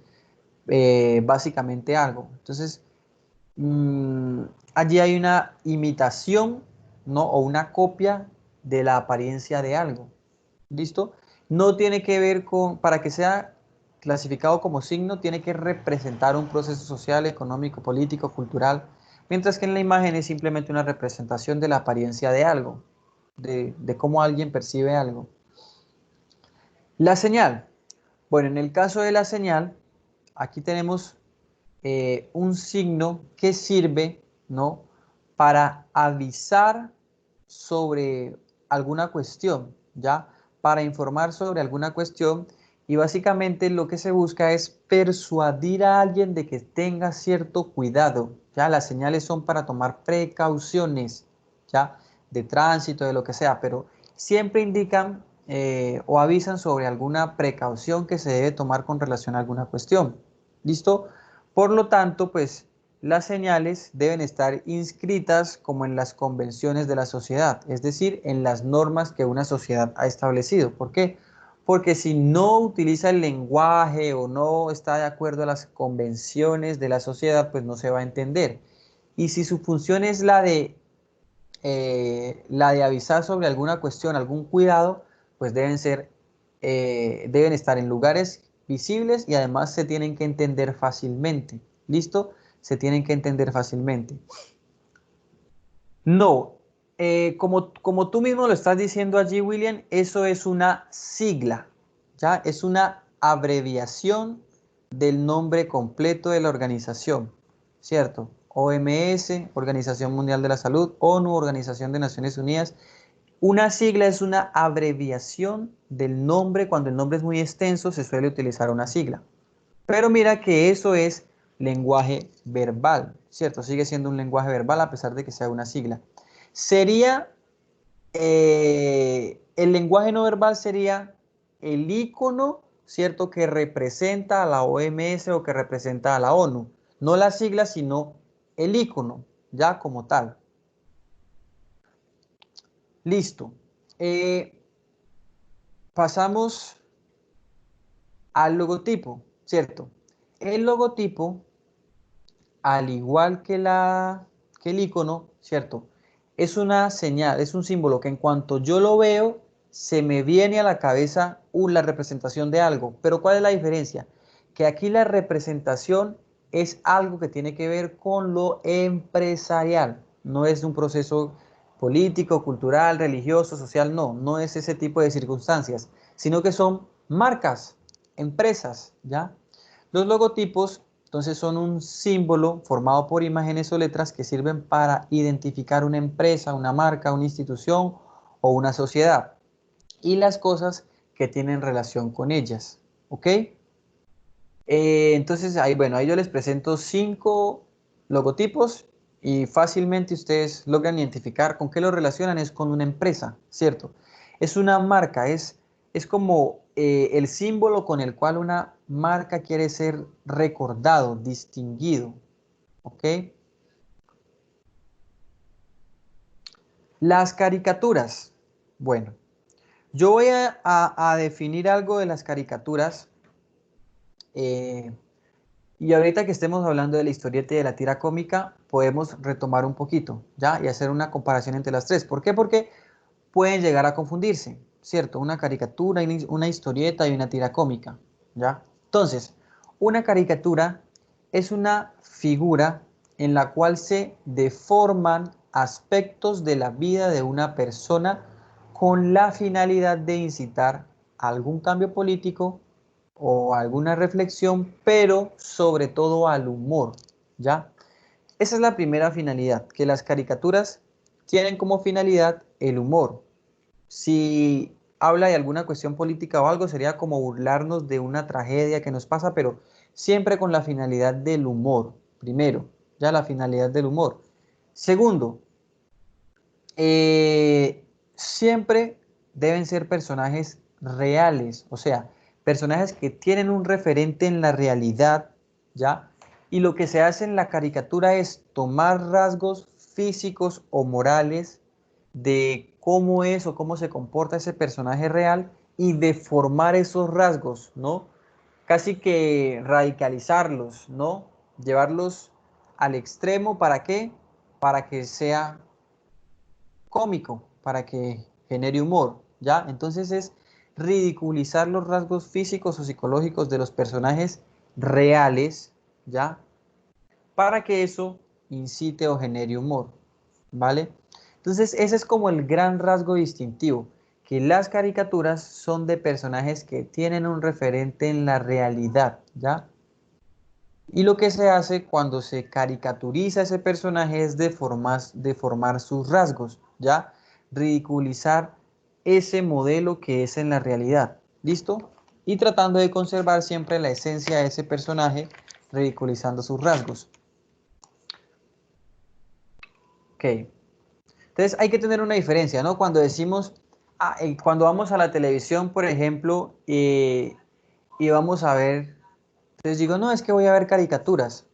básicamente algo. Entonces, mmm, allí hay una imitación, ¿no? O una copia de la apariencia de algo. ¿Listo? No tiene que ver con, para que sea clasificado como signo, tiene que representar un proceso social, económico, político, cultural, mientras que en la imagen es simplemente una representación de la apariencia de algo, de cómo alguien percibe algo. La señal. Bueno, en el caso de la señal, aquí tenemos un signo que sirve, ¿no? Para avisar sobre alguna cuestión, ¿ya? Para informar sobre alguna cuestión y básicamente lo que se busca es persuadir a alguien de que tenga cierto cuidado, ¿ya? Las señales son para tomar precauciones, ¿ya? De tránsito, de lo que sea, pero siempre indican o avisan sobre alguna precaución que se debe tomar con relación a alguna cuestión. ¿Listo? Por lo tanto, pues las señales deben estar inscritas como en las convenciones de la sociedad, es decir, en las normas que una sociedad ha establecido. ¿Por qué? Porque si no utiliza el lenguaje o no está de acuerdo a las convenciones de la sociedad, pues no se va a entender. Y si su función es la de avisar sobre alguna cuestión, algún cuidado, pues deben estar en lugares visibles y además se tienen que entender fácilmente. ¿Listo? Se tienen que entender fácilmente. No, como tú mismo lo estás diciendo allí, William, eso es una sigla, ¿ya? Es una abreviación del nombre completo de la organización, ¿cierto? OMS, Organización Mundial de la Salud, ONU, Organización de Naciones Unidas. Una sigla es una abreviación del nombre. Cuando el nombre es muy extenso, se suele utilizar una sigla. Pero mira que eso es lenguaje verbal, ¿cierto? Sigue siendo un lenguaje verbal a pesar de que sea una sigla. Sería, el lenguaje no verbal sería el icono, ¿cierto? Que representa a la OMS o que representa a la ONU. No la sigla, sino el icono, ya como tal. Listo. Eh, Pasamos al logotipo, ¿cierto? El logotipo al igual que, que el icono, ¿cierto? Es una señal, es un símbolo que en cuanto yo lo veo, se me viene a la cabeza la representación de algo. Pero ¿cuál es la diferencia? Que aquí la representación es algo que tiene que ver con lo empresarial. No es un proceso político, cultural, religioso, social, no. No es ese tipo de circunstancias, sino que son marcas, empresas, ¿ya? Los logotipos, entonces, son un símbolo formado por imágenes o letras que sirven para identificar una empresa, una marca, una institución o una sociedad y las cosas que tienen relación con ellas. ¿Ok? Entonces, ahí, bueno, ahí yo les presento 5 logotipos y fácilmente ustedes logran identificar con qué lo relacionan. Es con una empresa, ¿cierto? Es una marca, es como el símbolo con el cual una marca quiere ser recordado, distinguido. ¿Ok? Las caricaturas. Bueno, yo voy a definir algo de las caricaturas. eh, Y ahorita que estemos hablando de la historieta y de la tira cómica, podemos retomar un poquito, ¿ya? Y hacer una comparación entre las tres. ¿Por qué? Porque pueden llegar a confundirse, ¿cierto? Una caricatura, una historieta y una tira cómica, ¿ya? Entonces, una caricatura es una figura en la cual se deforman aspectos de la vida de una persona con la finalidad de incitar a algún cambio político o alguna reflexión, pero sobre todo al humor, ¿ya? Esa es la primera finalidad, que las caricaturas tienen como finalidad el humor. Si habla de alguna cuestión política o algo, sería como burlarnos de una tragedia que nos pasa, pero siempre con la finalidad del humor, primero, ya la finalidad del humor. Segundo, siempre deben ser personajes reales, o sea, personajes que tienen un referente en la realidad, ¿ya? Y lo que se hace en la caricatura es tomar rasgos físicos o morales de cómo es o cómo se comporta ese personaje real y deformar esos rasgos, ¿no? Casi que radicalizarlos, ¿no? Llevarlos al extremo, ¿para qué? Para que sea cómico, para que genere humor, ¿ya? Entonces es ridiculizar los rasgos físicos o psicológicos de los personajes reales, ¿ya? Para que eso incite o genere humor, ¿vale? Entonces ese es como el gran rasgo distintivo, que las caricaturas son de personajes que tienen un referente en la realidad, ¿ya? Y lo que se hace cuando se caricaturiza ese personaje es deformar sus rasgos, ¿ya? Ridiculizar ese modelo que es en la realidad, ¿listo? Y tratando de conservar siempre la esencia de ese personaje, ridiculizando sus rasgos. Ok. Entonces hay que tener una diferencia, ¿no? Cuando decimos, cuando vamos a la televisión, por ejemplo, y vamos a ver, entonces digo, no, es que voy a ver caricaturas,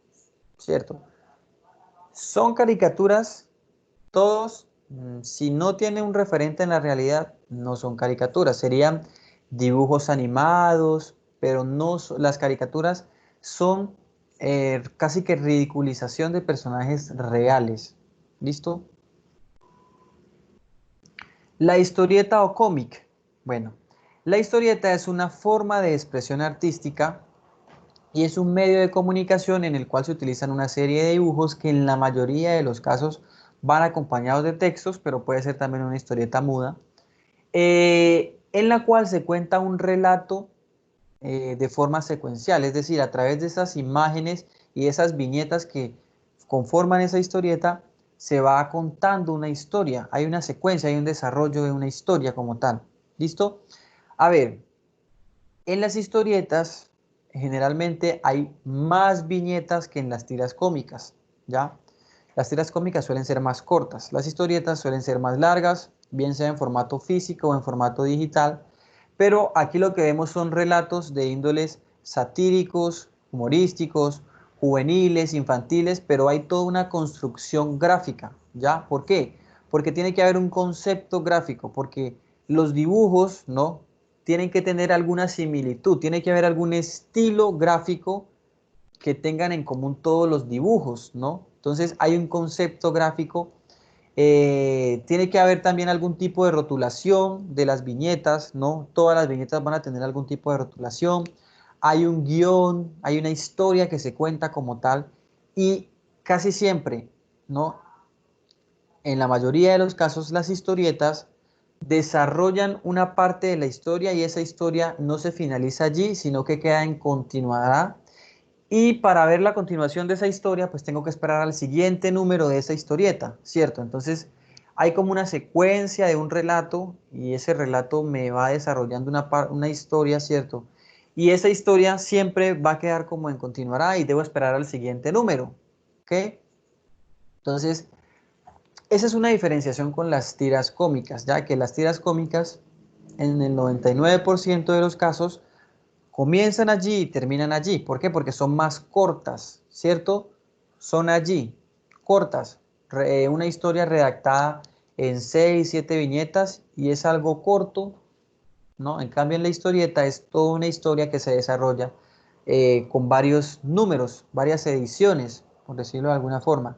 ¿cierto? Son caricaturas, todos, si no tienen un referente en la realidad, no son caricaturas, serían dibujos animados, pero no, las caricaturas son casi que ridiculización de personajes reales. ¿Listo? La historieta o cómic. Bueno, la historieta es una forma de expresión artística y es un medio de comunicación en el cual se utilizan una serie de dibujos que en la mayoría de los casos van acompañados de textos, pero puede ser también una historieta muda, en la cual se cuenta un relato de forma secuencial, es decir, a través de esas imágenes y esas viñetas que conforman esa historieta, se va contando una historia, hay una secuencia, hay un desarrollo de una historia como tal. ¿Listo? A ver, en las historietas generalmente hay más viñetas que en las tiras cómicas, ¿ya? Las tiras cómicas suelen ser más cortas, las historietas suelen ser más largas, bien sea en formato físico o en formato digital, pero aquí lo que vemos son relatos de índoles satíricos, humorísticos, juveniles, infantiles, pero hay toda una construcción gráfica, ¿ya? ¿Por qué? Porque tiene que haber un concepto gráfico, porque los dibujos, ¿no? Tienen que tener alguna similitud, tiene que haber algún estilo gráfico que tengan en común todos los dibujos, ¿no? Entonces hay un concepto gráfico. Tiene que haber también algún tipo de rotulación de las viñetas, ¿no? Todas las viñetas van a tener algún tipo de rotulación. Hay un guión, hay una historia que se cuenta como tal y casi siempre, ¿no? En la mayoría de los casos, las historietas desarrollan una parte de la historia y esa historia no se finaliza allí, sino que queda en continuidad. Y para ver la continuación de esa historia, pues tengo que esperar al siguiente número de esa historieta, ¿cierto? Entonces, hay como una secuencia de un relato y ese relato me va desarrollando una historia, ¿cierto? Y esa historia siempre va a quedar como en continuará y debo esperar al siguiente número, ¿ok? Entonces, esa es una diferenciación con las tiras cómicas, ya que las tiras cómicas, en el 99% de los casos, comienzan allí y terminan allí. ¿Por qué? Porque son más cortas, ¿cierto? Son allí, cortas. Una historia redactada en 6, 7 viñetas y es algo corto, ¿no? En cambio, en la historieta es toda una historia que se desarrolla con varios números, varias ediciones, por decirlo de alguna forma.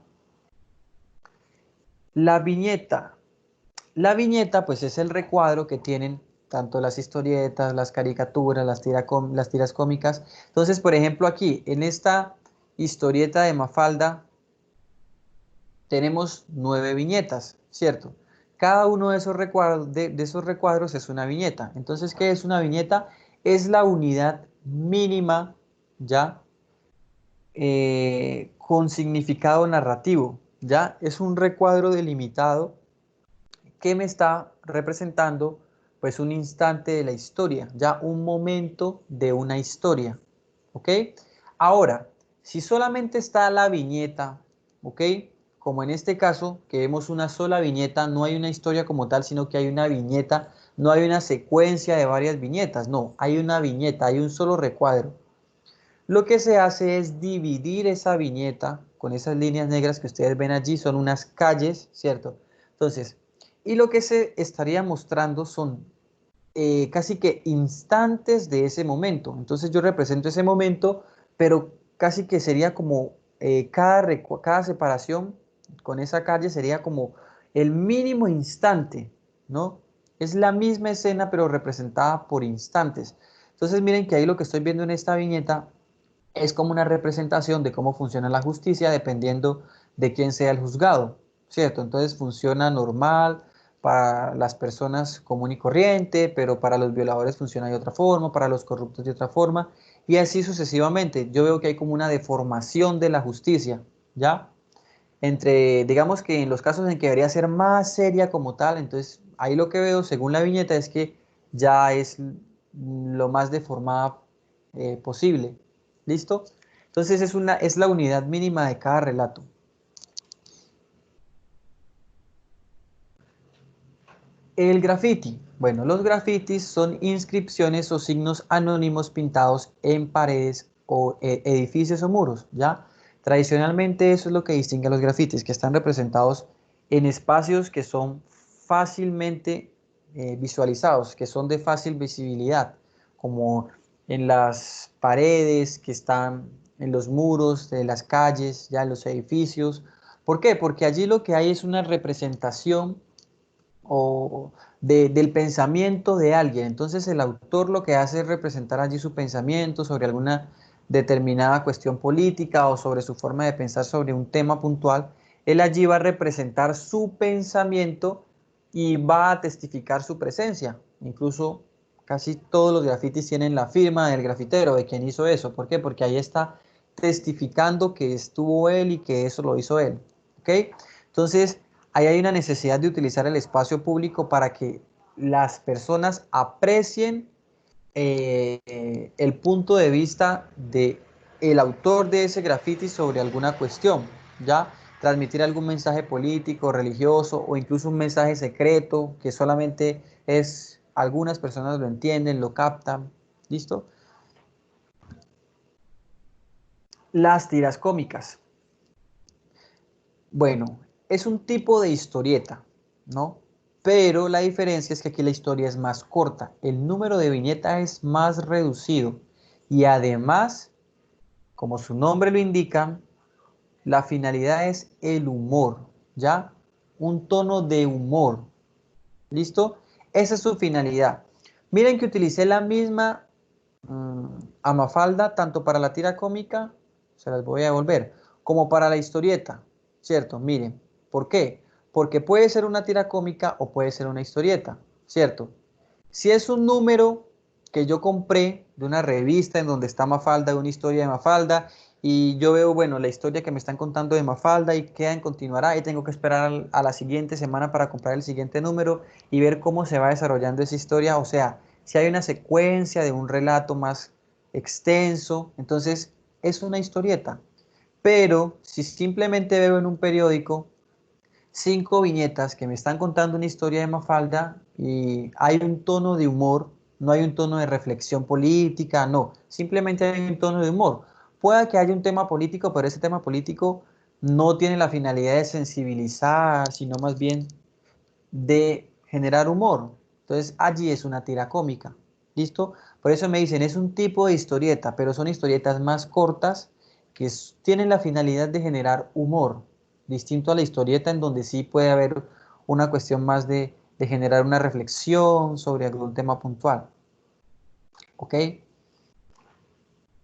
La viñeta. La viñeta, pues, es el recuadro que tienen tanto las historietas, las caricaturas, las tiras cómicas. Entonces, por ejemplo, aquí, en esta historieta de Mafalda, tenemos 9 viñetas, ¿cierto? Cada uno de esos recuadros es una viñeta. Entonces, ¿qué es una viñeta? Es la unidad mínima, ¿ya? Con significado narrativo, ¿ya? Es un recuadro delimitado que me está representando pues un instante de la historia, ya un momento de una historia, ¿ok? Ahora, si solamente está la viñeta, ¿ok? Como en este caso, que vemos una sola viñeta, no hay una historia como tal, sino que hay una viñeta, no hay una secuencia de varias viñetas, no, hay una viñeta, hay un solo recuadro. Lo que se hace es dividir esa viñeta con esas líneas negras que ustedes ven allí, son unas calles, ¿cierto? Entonces, y lo que se estaría mostrando son casi que instantes de ese momento. Entonces yo represento ese momento, pero casi que sería como cada separación con esa calle sería como el mínimo instante, ¿no? Es la misma escena, pero representada por instantes. Entonces miren que ahí lo que estoy viendo en esta viñeta es como una representación de cómo funciona la justicia dependiendo de quién sea el juzgado, ¿cierto? Entonces funciona normal para las personas común y corriente, pero para los violadores funciona de otra forma, para los corruptos de otra forma, y así sucesivamente. Yo veo que hay como una deformación de la justicia, ¿ya? Entre, digamos que en los casos en que debería ser más seria como tal, entonces ahí lo que veo según la viñeta es que ya es lo más deformada posible. ¿Listo? Entonces es la unidad mínima de cada relato. El graffiti. Bueno, los grafitis son inscripciones o signos anónimos pintados en paredes o edificios o muros, ¿ya? Tradicionalmente eso es lo que distingue a los grafitis, que están representados en espacios que son fácilmente visualizados, que son de fácil visibilidad, como en las paredes que están en los muros de las calles, ya en los edificios. ¿Por qué? Porque allí lo que hay es una representación o del pensamiento de alguien. Entonces el autor lo que hace es representar allí su pensamiento sobre alguna determinada cuestión política o sobre su forma de pensar sobre un tema puntual. Él allí va a representar su pensamiento y va a testificar su presencia. Incluso casi todos los grafitis tienen la firma del grafitero, de quien hizo eso. ¿Por qué? Porque ahí está testificando que estuvo él y que eso lo hizo él. ¿Ok? Entonces, ahí hay una necesidad de utilizar el espacio público para que las personas aprecien el punto de vista de el autor de ese graffiti sobre alguna cuestión, ¿ya? Transmitir algún mensaje político, religioso o incluso un mensaje secreto que solamente es algunas personas lo entienden, lo captan, ¿listo? Las tiras cómicas. Bueno, es un tipo de historieta, ¿no? Pero la diferencia es que aquí la historia es más corta, el número de viñetas es más reducido y además Como su nombre lo indica, la finalidad es el humor, ¿ya? Un tono de humor, ¿listo? Esa es su finalidad. Miren que utilicé la misma a Mafalda, tanto para la tira cómica, se las voy a devolver, como para la historieta, ¿cierto? Miren, ¿por qué? Porque puede ser una tira cómica o puede ser una historieta, ¿cierto? Si es un número que yo compré de una revista en donde está Mafalda, de una historia de Mafalda, y yo veo, bueno, la historia que me están contando de Mafalda y queda en continuará, y tengo que esperar a la siguiente semana para comprar el siguiente número y ver cómo se va desarrollando esa historia, o sea, si hay una secuencia de un relato más extenso, entonces es una historieta. Pero si simplemente veo en un periódico 5 viñetas que me están contando una historia de Mafalda y hay un tono de humor, no hay un tono de reflexión política, no, simplemente hay un tono de humor. Pueda que haya un tema político, pero ese tema político no tiene la finalidad de sensibilizar, sino más bien de generar humor. Entonces allí es una tira cómica. ¿Listo? Por eso me dicen, es un tipo de historieta, pero son historietas más cortas que tienen la finalidad de generar humor, distinto a la historieta en donde sí puede haber una cuestión más de generar una reflexión sobre algún tema puntual. ¿Ok?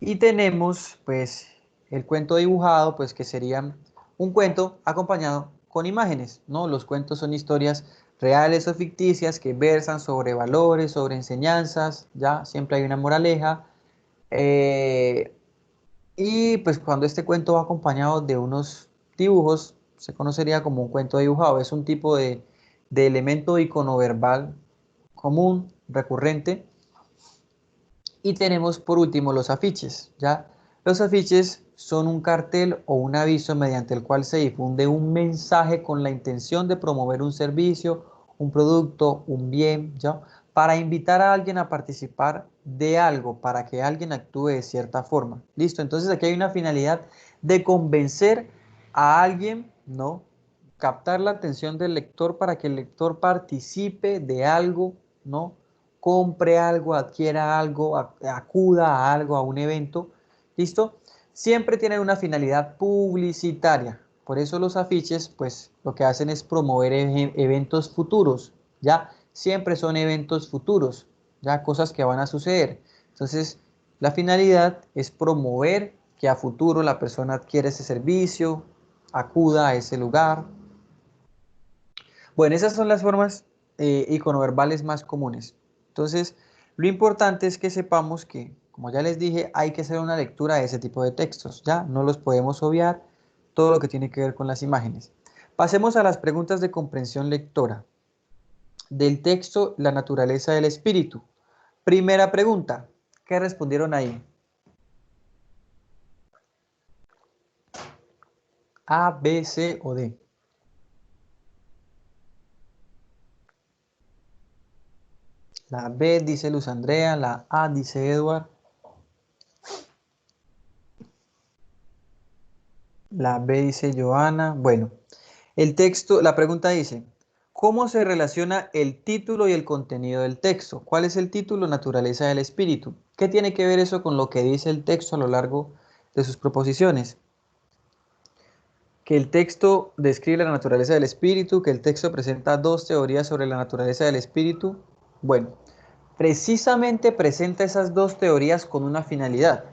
Y tenemos pues el cuento dibujado, pues que sería un cuento acompañado con imágenes, ¿no? Los cuentos son historias reales o ficticias que versan sobre valores, sobre enseñanzas, ya siempre hay una moraleja. eh, y pues cuando este cuento va acompañado de unos dibujos, se conocería como un cuento dibujado. Es un tipo de elemento iconoverbal común, recurrente. Y tenemos por último los afiches, ¿ya? Los afiches son un cartel o un aviso mediante el cual se difunde un mensaje con la intención de promover un servicio, un producto, un bien, ¿ya? Para invitar a alguien a participar de algo, para que alguien actúe de cierta forma. ¿Listo? Entonces aquí hay una finalidad de convencer a alguien, ¿no? Captar la atención del lector para que el lector participe de algo, ¿no? Compre algo, adquiera algo, acuda a algo, a un evento, ¿listo? Siempre tienen una finalidad publicitaria. Por eso los afiches, pues, lo que hacen es promover eventos futuros, ¿ya? Siempre son eventos futuros, ¿ya? Cosas que van a suceder. Entonces, la finalidad es promover que a futuro la persona adquiera ese servicio, acuda a ese lugar. Bueno, esas son las formas iconoverbales más comunes. Entonces, lo importante es que sepamos que, como ya les dije, hay que hacer una lectura de ese tipo de textos. Ya no los podemos obviar, todo lo que tiene que ver con las imágenes. Pasemos a las preguntas de comprensión lectora. Del texto, la naturaleza del espíritu. Primera pregunta, ¿qué respondieron ahí? A, B, C o D. La B dice Luz Andrea, la A dice Edward, la B dice Joana. Bueno, el texto, la pregunta dice, ¿cómo se relaciona el título y el contenido del texto? ¿Cuál es el título? Naturaleza del espíritu. ¿Qué tiene que ver eso con lo que dice el texto a lo largo de sus proposiciones? Que el texto describe la naturaleza del espíritu, que el texto presenta dos teorías sobre la naturaleza del espíritu. Bueno, precisamente presenta esas dos teorías con una finalidad.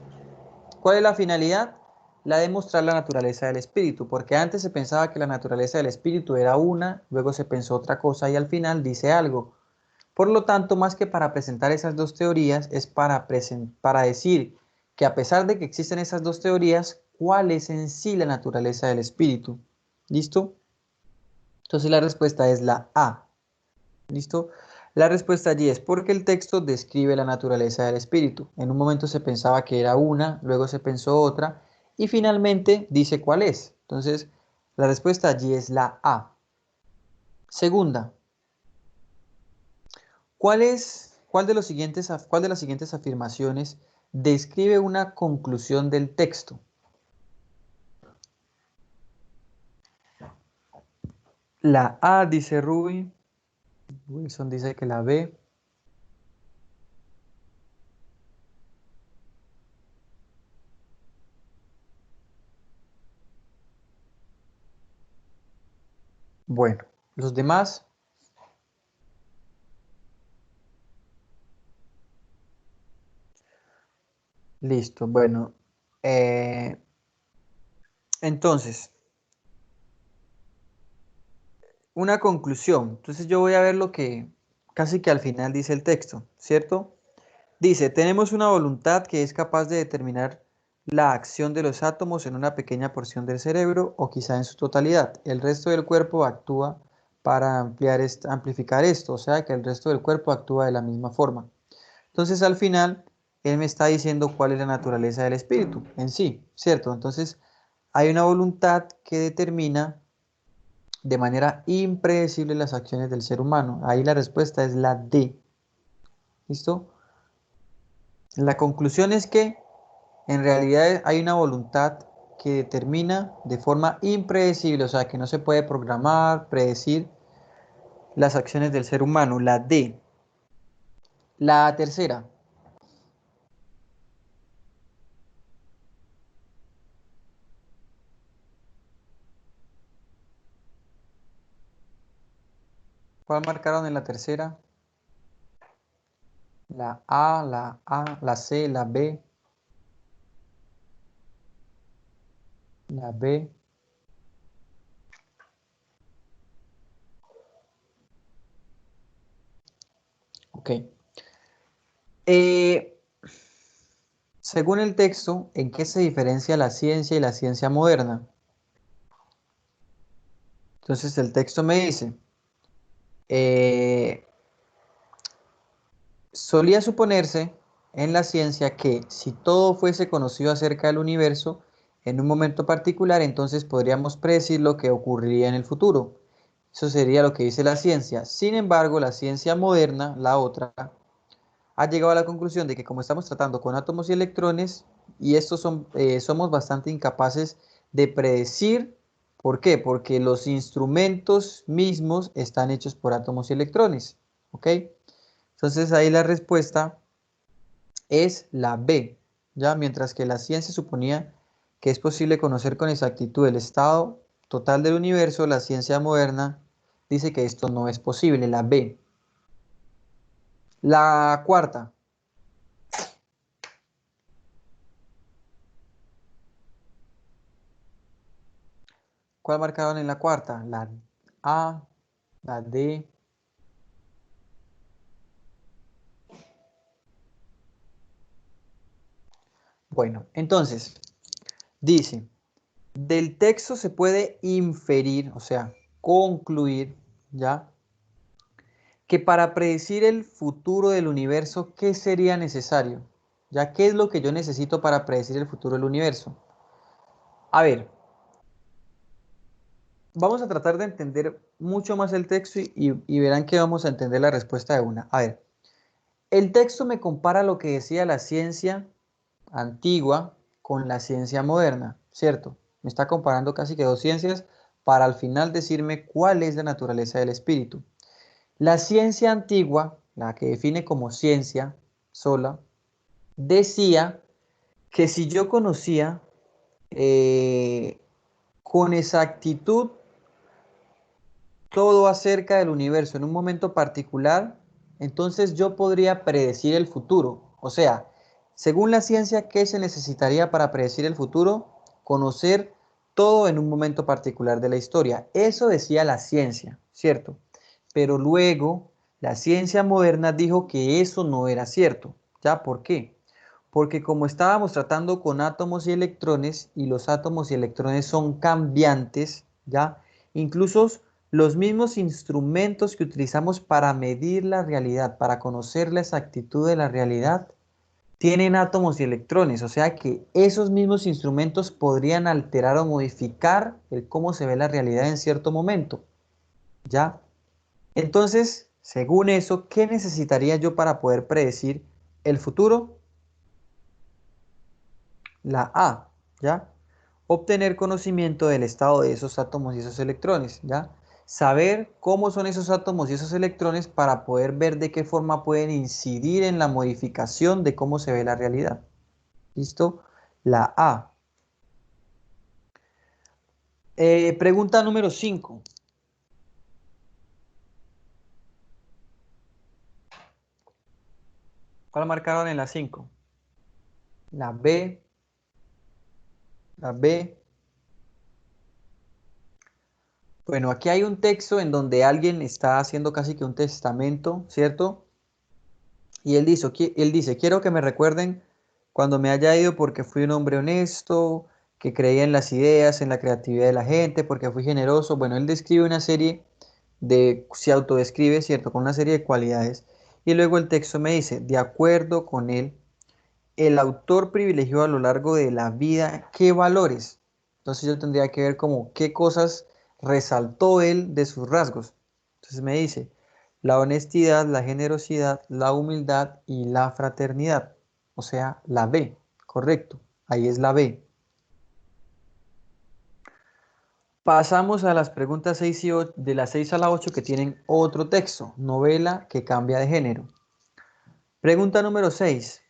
¿Cuál es la finalidad? La de mostrar la naturaleza del espíritu, porque antes se pensaba que la naturaleza del espíritu era una, luego se pensó otra cosa y al final dice algo. Por lo tanto, más que para presentar esas dos teorías, es para decir que a pesar de que existen esas dos teorías, ¿cuál es en sí la naturaleza del espíritu? ¿Listo? Entonces la respuesta es la A. ¿Listo? La respuesta allí es porque el texto describe la naturaleza del espíritu. En un momento se pensaba que era una, luego se pensó otra y finalmente dice cuál es. Entonces, la respuesta allí es la A. Segunda, ¿cuál de las siguientes afirmaciones describe una conclusión del texto? La A dice Ruby, Wilson dice que la B. Bueno, los demás. Listo, bueno. eh, entonces, una conclusión. Entonces yo voy a ver lo que casi que al final dice el texto, ¿cierto? Dice, tenemos una voluntad que es capaz de determinar la acción de los átomos en una pequeña porción del cerebro o quizá en su totalidad. El resto del cuerpo actúa para amplificar esto, o sea que el resto del cuerpo actúa de la misma forma. Entonces al final, él me está diciendo cuál es la naturaleza del espíritu en sí, ¿cierto? Entonces hay una voluntad que determina de manera impredecible las acciones del ser humano. Ahí la respuesta es la D. ¿Listo? La conclusión es que en realidad hay una voluntad que determina de forma impredecible, o sea, que no se puede programar, predecir las acciones del ser humano. La D. La tercera. ¿Cuál marcaron en la tercera? La C, la B, la B. Ok. Eh, según el texto, ¿en qué se diferencia la ciencia y la ciencia moderna? Entonces el texto me dice, eh, solía suponerse en la ciencia que si todo fuese conocido acerca del universo en un momento particular, entonces podríamos predecir lo que ocurriría en el futuro. Eso sería lo que dice la ciencia. Sin embargo, la ciencia moderna, la otra, ha llegado a la conclusión de que como estamos tratando con átomos y electrones, y estos somos bastante incapaces de predecir. ¿Por qué? Porque los instrumentos mismos están hechos por átomos y electrones. ¿Ok? Entonces ahí la respuesta es la B, ¿ya? Mientras que la ciencia suponía que es posible conocer con exactitud el estado total del universo, la ciencia moderna dice que esto no es posible, la B. La cuarta, ¿cuál marcaron en la cuarta? La A, la D. Bueno, entonces, dice, del texto se puede inferir, o sea, concluir, ¿ya? Que para predecir el futuro del universo, ¿qué sería necesario? ¿Ya qué es lo que yo necesito para predecir el futuro del universo? A ver, vamos a tratar de entender mucho más el texto y verán que vamos a entender la respuesta de una. A ver, el texto me compara lo que decía la ciencia antigua con la ciencia moderna, ¿cierto? Me está comparando casi que dos ciencias para al final decirme cuál es la naturaleza del espíritu. La ciencia antigua, la que define como ciencia sola, decía que si yo conocía eh, con exactitud todo acerca del universo en un momento particular, entonces yo podría predecir el futuro. O sea, según la ciencia, ¿qué se necesitaría para predecir el futuro? Conocer todo en un momento particular de la historia. Eso decía la ciencia, ¿cierto? Pero luego la ciencia moderna dijo que eso no era cierto. ¿Ya? ¿Por qué? Porque como estábamos tratando con átomos y electrones, y los átomos y electrones son cambiantes, ¿ya? Incluso los mismos instrumentos que utilizamos para medir la realidad, para conocer la exactitud de la realidad, tienen átomos y electrones. O sea que esos mismos instrumentos podrían alterar o modificar el cómo se ve la realidad en cierto momento, ¿ya? Entonces, según eso, ¿qué necesitaría yo para poder predecir el futuro? La A, ¿ya? Obtener conocimiento del estado de esos átomos y esos electrones, ¿ya? Saber cómo son esos átomos y esos electrones para poder ver de qué forma pueden incidir en la modificación de cómo se ve la realidad. ¿Listo? La A. Pregunta número 5. ¿Cuál marcaron en la 5? La B, la B. Bueno, aquí hay un texto en donde alguien está haciendo casi que un testamento, ¿cierto? Y él dice, quiero que me recuerden cuando me haya ido porque fui un hombre honesto, que creía en las ideas, en la creatividad de la gente, porque fui generoso. Bueno, él describe una serie se autodescribe, ¿cierto? Con una serie de cualidades. Y luego el texto me dice, de acuerdo con él, el autor privilegió a lo largo de la vida qué valores. Entonces yo tendría que ver como qué cosas resaltó él de sus rasgos. Entonces me dice, la honestidad, la generosidad, la humildad y la fraternidad. O sea, la B, correcto. Ahí es la B. Pasamos a las preguntas 6 y 8, de las 6 a la 8 que tienen otro texto, novela que cambia de género. Pregunta número 6.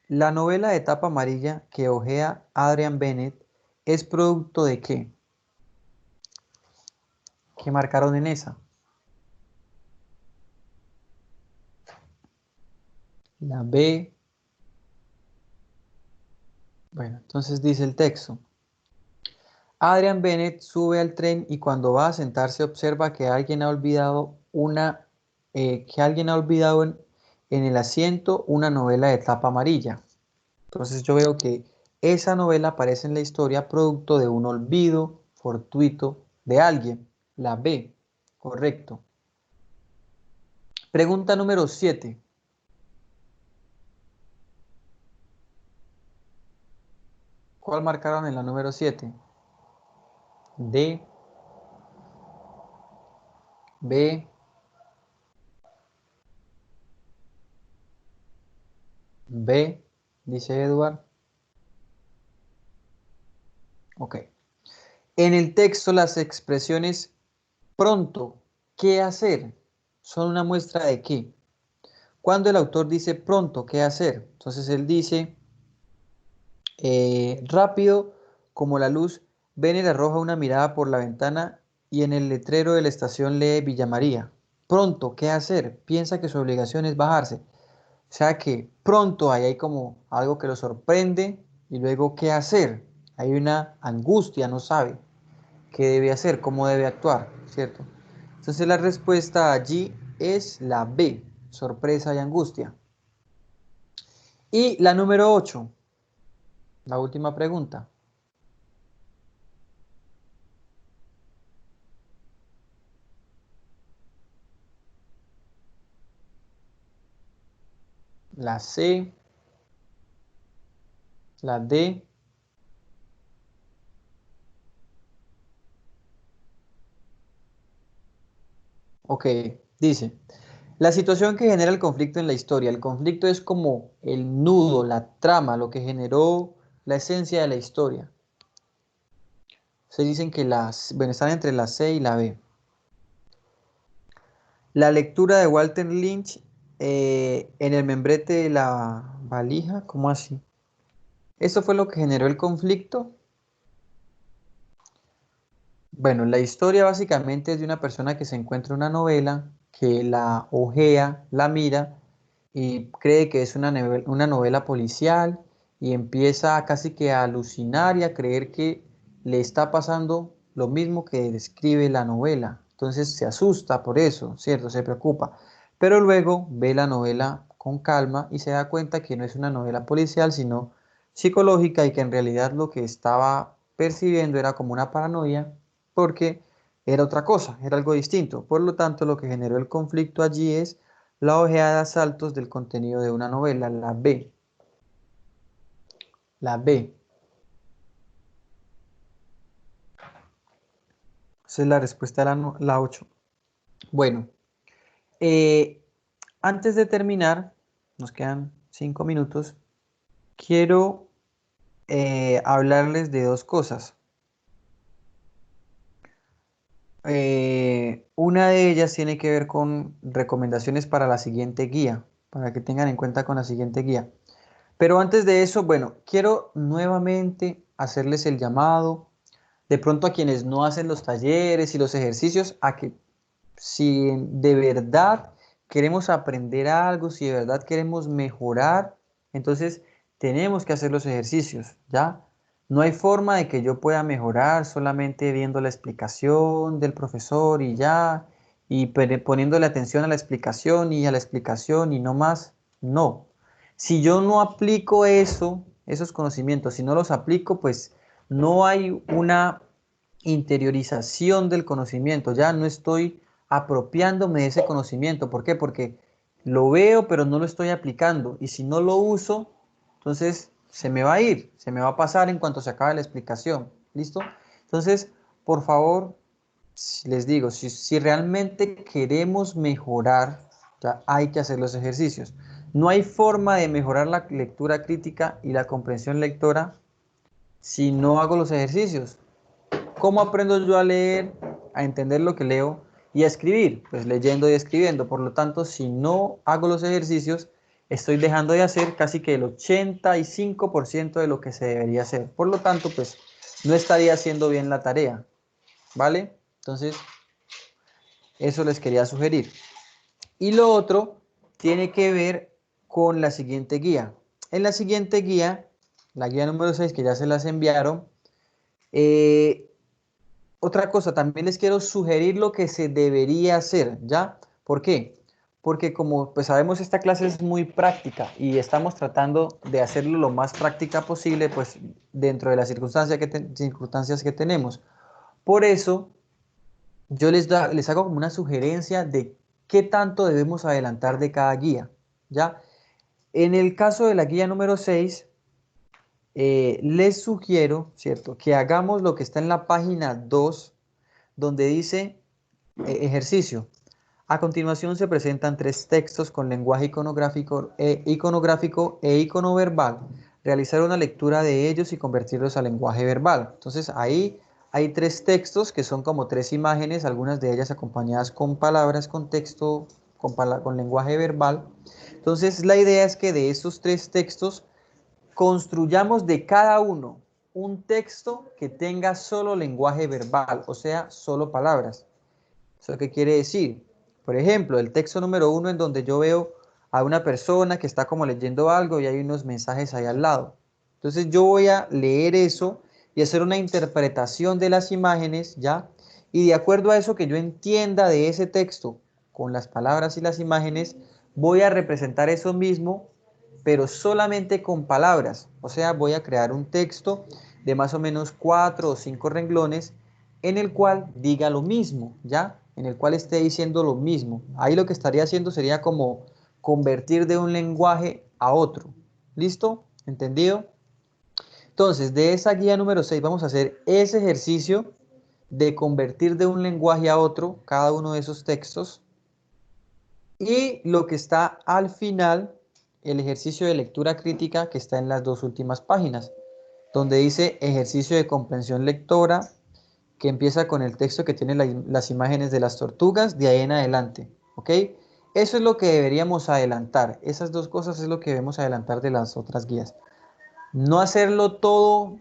La novela de tapa amarilla que hojea Adrian Bennett es producto de qué? ¿Qué marcaron en esa? La B. Bueno, entonces dice el texto. Adrian Bennett sube al tren y cuando va a sentarse observa que alguien ha olvidado en el asiento una novela de tapa amarilla. Entonces yo veo que esa novela aparece en la historia producto de un olvido fortuito de alguien. La B, correcto. Pregunta número 7. ¿Cuál marcaron en la número 7? D, B, B, dice Edward. Ok. En el texto las expresiones pronto, ¿qué hacer? Son una muestra de qué. Cuando el autor dice pronto, ¿qué hacer? Entonces él dice, rápido como la luz, Bennett arroja una mirada por la ventana y en el letrero de la estación lee Villa María. Pronto, ¿qué hacer? Piensa que su obligación es bajarse. O sea que pronto ahí hay como algo que lo sorprende y luego ¿qué hacer? Hay una angustia, no sabe qué debe hacer, cómo debe actuar, ¿cierto? Entonces la respuesta allí es la B, sorpresa y angustia. Y la número 8, la última pregunta. La C, la D. Ok, dice, la situación que genera el conflicto en la historia. El conflicto es como el nudo, la trama, lo que generó la esencia de la historia. Se dicen que bueno, están entre la C y la B. La lectura de Walter Lynch en el membrete de la valija, ¿cómo así? ¿Eso fue lo que generó el conflicto? Bueno, la historia básicamente es de una persona que se encuentra una novela, que la ojea, la mira y cree que es una novela policial y empieza casi que a alucinar y a creer que le está pasando lo mismo que describe la novela. Entonces se asusta por eso, ¿cierto? Se preocupa. Pero luego ve la novela con calma y se da cuenta que no es una novela policial, sino psicológica y que en realidad lo que estaba percibiendo era como una paranoia porque era otra cosa, era algo distinto. Por lo tanto, lo que generó el conflicto allí es la ojeada a saltos del contenido de una novela, la B. La B. Esa es la respuesta a la 8. Bueno, eh, antes de terminar, nos quedan 5 minutos, quiero hablarles de dos cosas. Una de ellas tiene que ver con recomendaciones para la siguiente guía, para que tengan en cuenta con la siguiente guía. Pero antes de eso, bueno, quiero nuevamente hacerles el llamado, de pronto a quienes no hacen los talleres y los ejercicios, a que si de verdad queremos aprender algo, si de verdad queremos mejorar, entonces tenemos que hacer los ejercicios, ¿ya? No hay forma de que yo pueda mejorar solamente viendo la explicación del profesor y ya, y poniéndole atención a la explicación y a la explicación y no más. No. Si yo no aplico eso, esos conocimientos, si no los aplico, pues no hay una interiorización del conocimiento, ya no estoy apropiándome de ese conocimiento. ¿Por qué? Porque lo veo, pero no lo estoy aplicando. Y si no lo uso, entonces se me va a ir, se me va a pasar en cuanto se acabe la explicación. ¿Listo? Entonces, por favor, les digo, si realmente queremos mejorar, ya hay que hacer los ejercicios. No hay forma de mejorar la lectura crítica y la comprensión lectora si no hago los ejercicios. ¿Cómo aprendo yo a leer, a entender lo que leo y a escribir? Pues leyendo y escribiendo. Por lo tanto, si no hago los ejercicios, estoy dejando de hacer casi que el 85% de lo que se debería hacer. Por lo tanto, pues no estaría haciendo bien la tarea. ¿Vale? Entonces, eso les quería sugerir. Y lo otro tiene que ver con la siguiente guía. En la siguiente guía, la guía número 6 que ya se las enviaron, otra cosa, también les quiero sugerir lo que se debería hacer, ¿ya? ¿Por qué? Porque como pues sabemos esta clase es muy práctica y estamos tratando de hacerlo lo más práctica posible pues dentro de las circunstancias que tenemos. Por eso yo les hago como una sugerencia de qué tanto debemos adelantar de cada guía, ¿ya? En el caso de la guía número 6 les sugiero, ¿cierto? Que hagamos lo que está en la página 2 donde dice ejercicio. A continuación se presentan tres textos con lenguaje iconográfico e iconoverbal. Realizar una lectura de ellos y convertirlos a lenguaje verbal. Entonces ahí hay tres textos que son como tres imágenes, algunas de ellas acompañadas con palabras, con texto, con lenguaje verbal. Entonces la idea es que de estos tres textos construyamos de cada uno un texto que tenga solo lenguaje verbal, o sea, solo palabras. ¿Eso qué quiere decir? Por ejemplo, el texto número 1 en donde yo veo a una persona que está como leyendo algo y hay unos mensajes ahí al lado. Entonces yo voy a leer eso y hacer una interpretación de las imágenes, ¿ya? Y de acuerdo a eso que yo entienda de ese texto con las palabras y las imágenes, voy a representar eso mismo, pero solamente con palabras. O sea, voy a crear un texto de más o menos 4 o 5 renglones en el cual diga lo mismo, ¿ya? En el cual esté diciendo lo mismo. Ahí lo que estaría haciendo sería como convertir de un lenguaje a otro. ¿Listo? ¿Entendido? Entonces, de esa guía número 6 vamos a hacer ese ejercicio de convertir de un lenguaje a otro cada uno de esos textos. Y lo que está al final, el ejercicio de lectura crítica que está en las dos últimas páginas, donde dice ejercicio de comprensión lectora, que empieza con el texto que tiene las imágenes de las tortugas, de ahí en adelante, ¿ok? Eso es lo que deberíamos adelantar, esas dos cosas es lo que debemos adelantar de las otras guías. No hacerlo todo,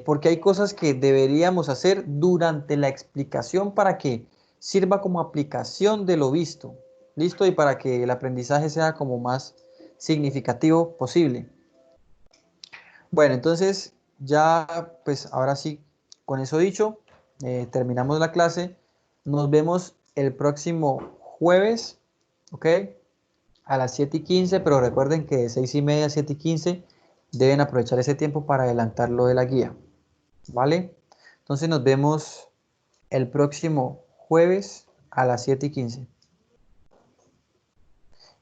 porque hay cosas que deberíamos hacer durante la explicación para que sirva como aplicación de lo visto, ¿listo? Y para que el aprendizaje sea como más significativo posible. Bueno, entonces ya pues ahora sí, con eso dicho, terminamos la clase. Nos vemos el próximo jueves, ¿ok? A las 7:15, pero recuerden que de 6:30 a 7:15 deben aprovechar ese tiempo para adelantar lo de la guía, ¿vale? Entonces nos vemos el próximo jueves a las 7:15.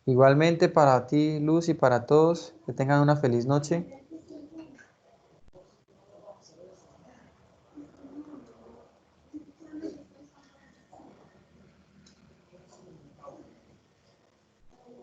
Igualmente para ti, Luz, y para todos, que tengan una feliz noche.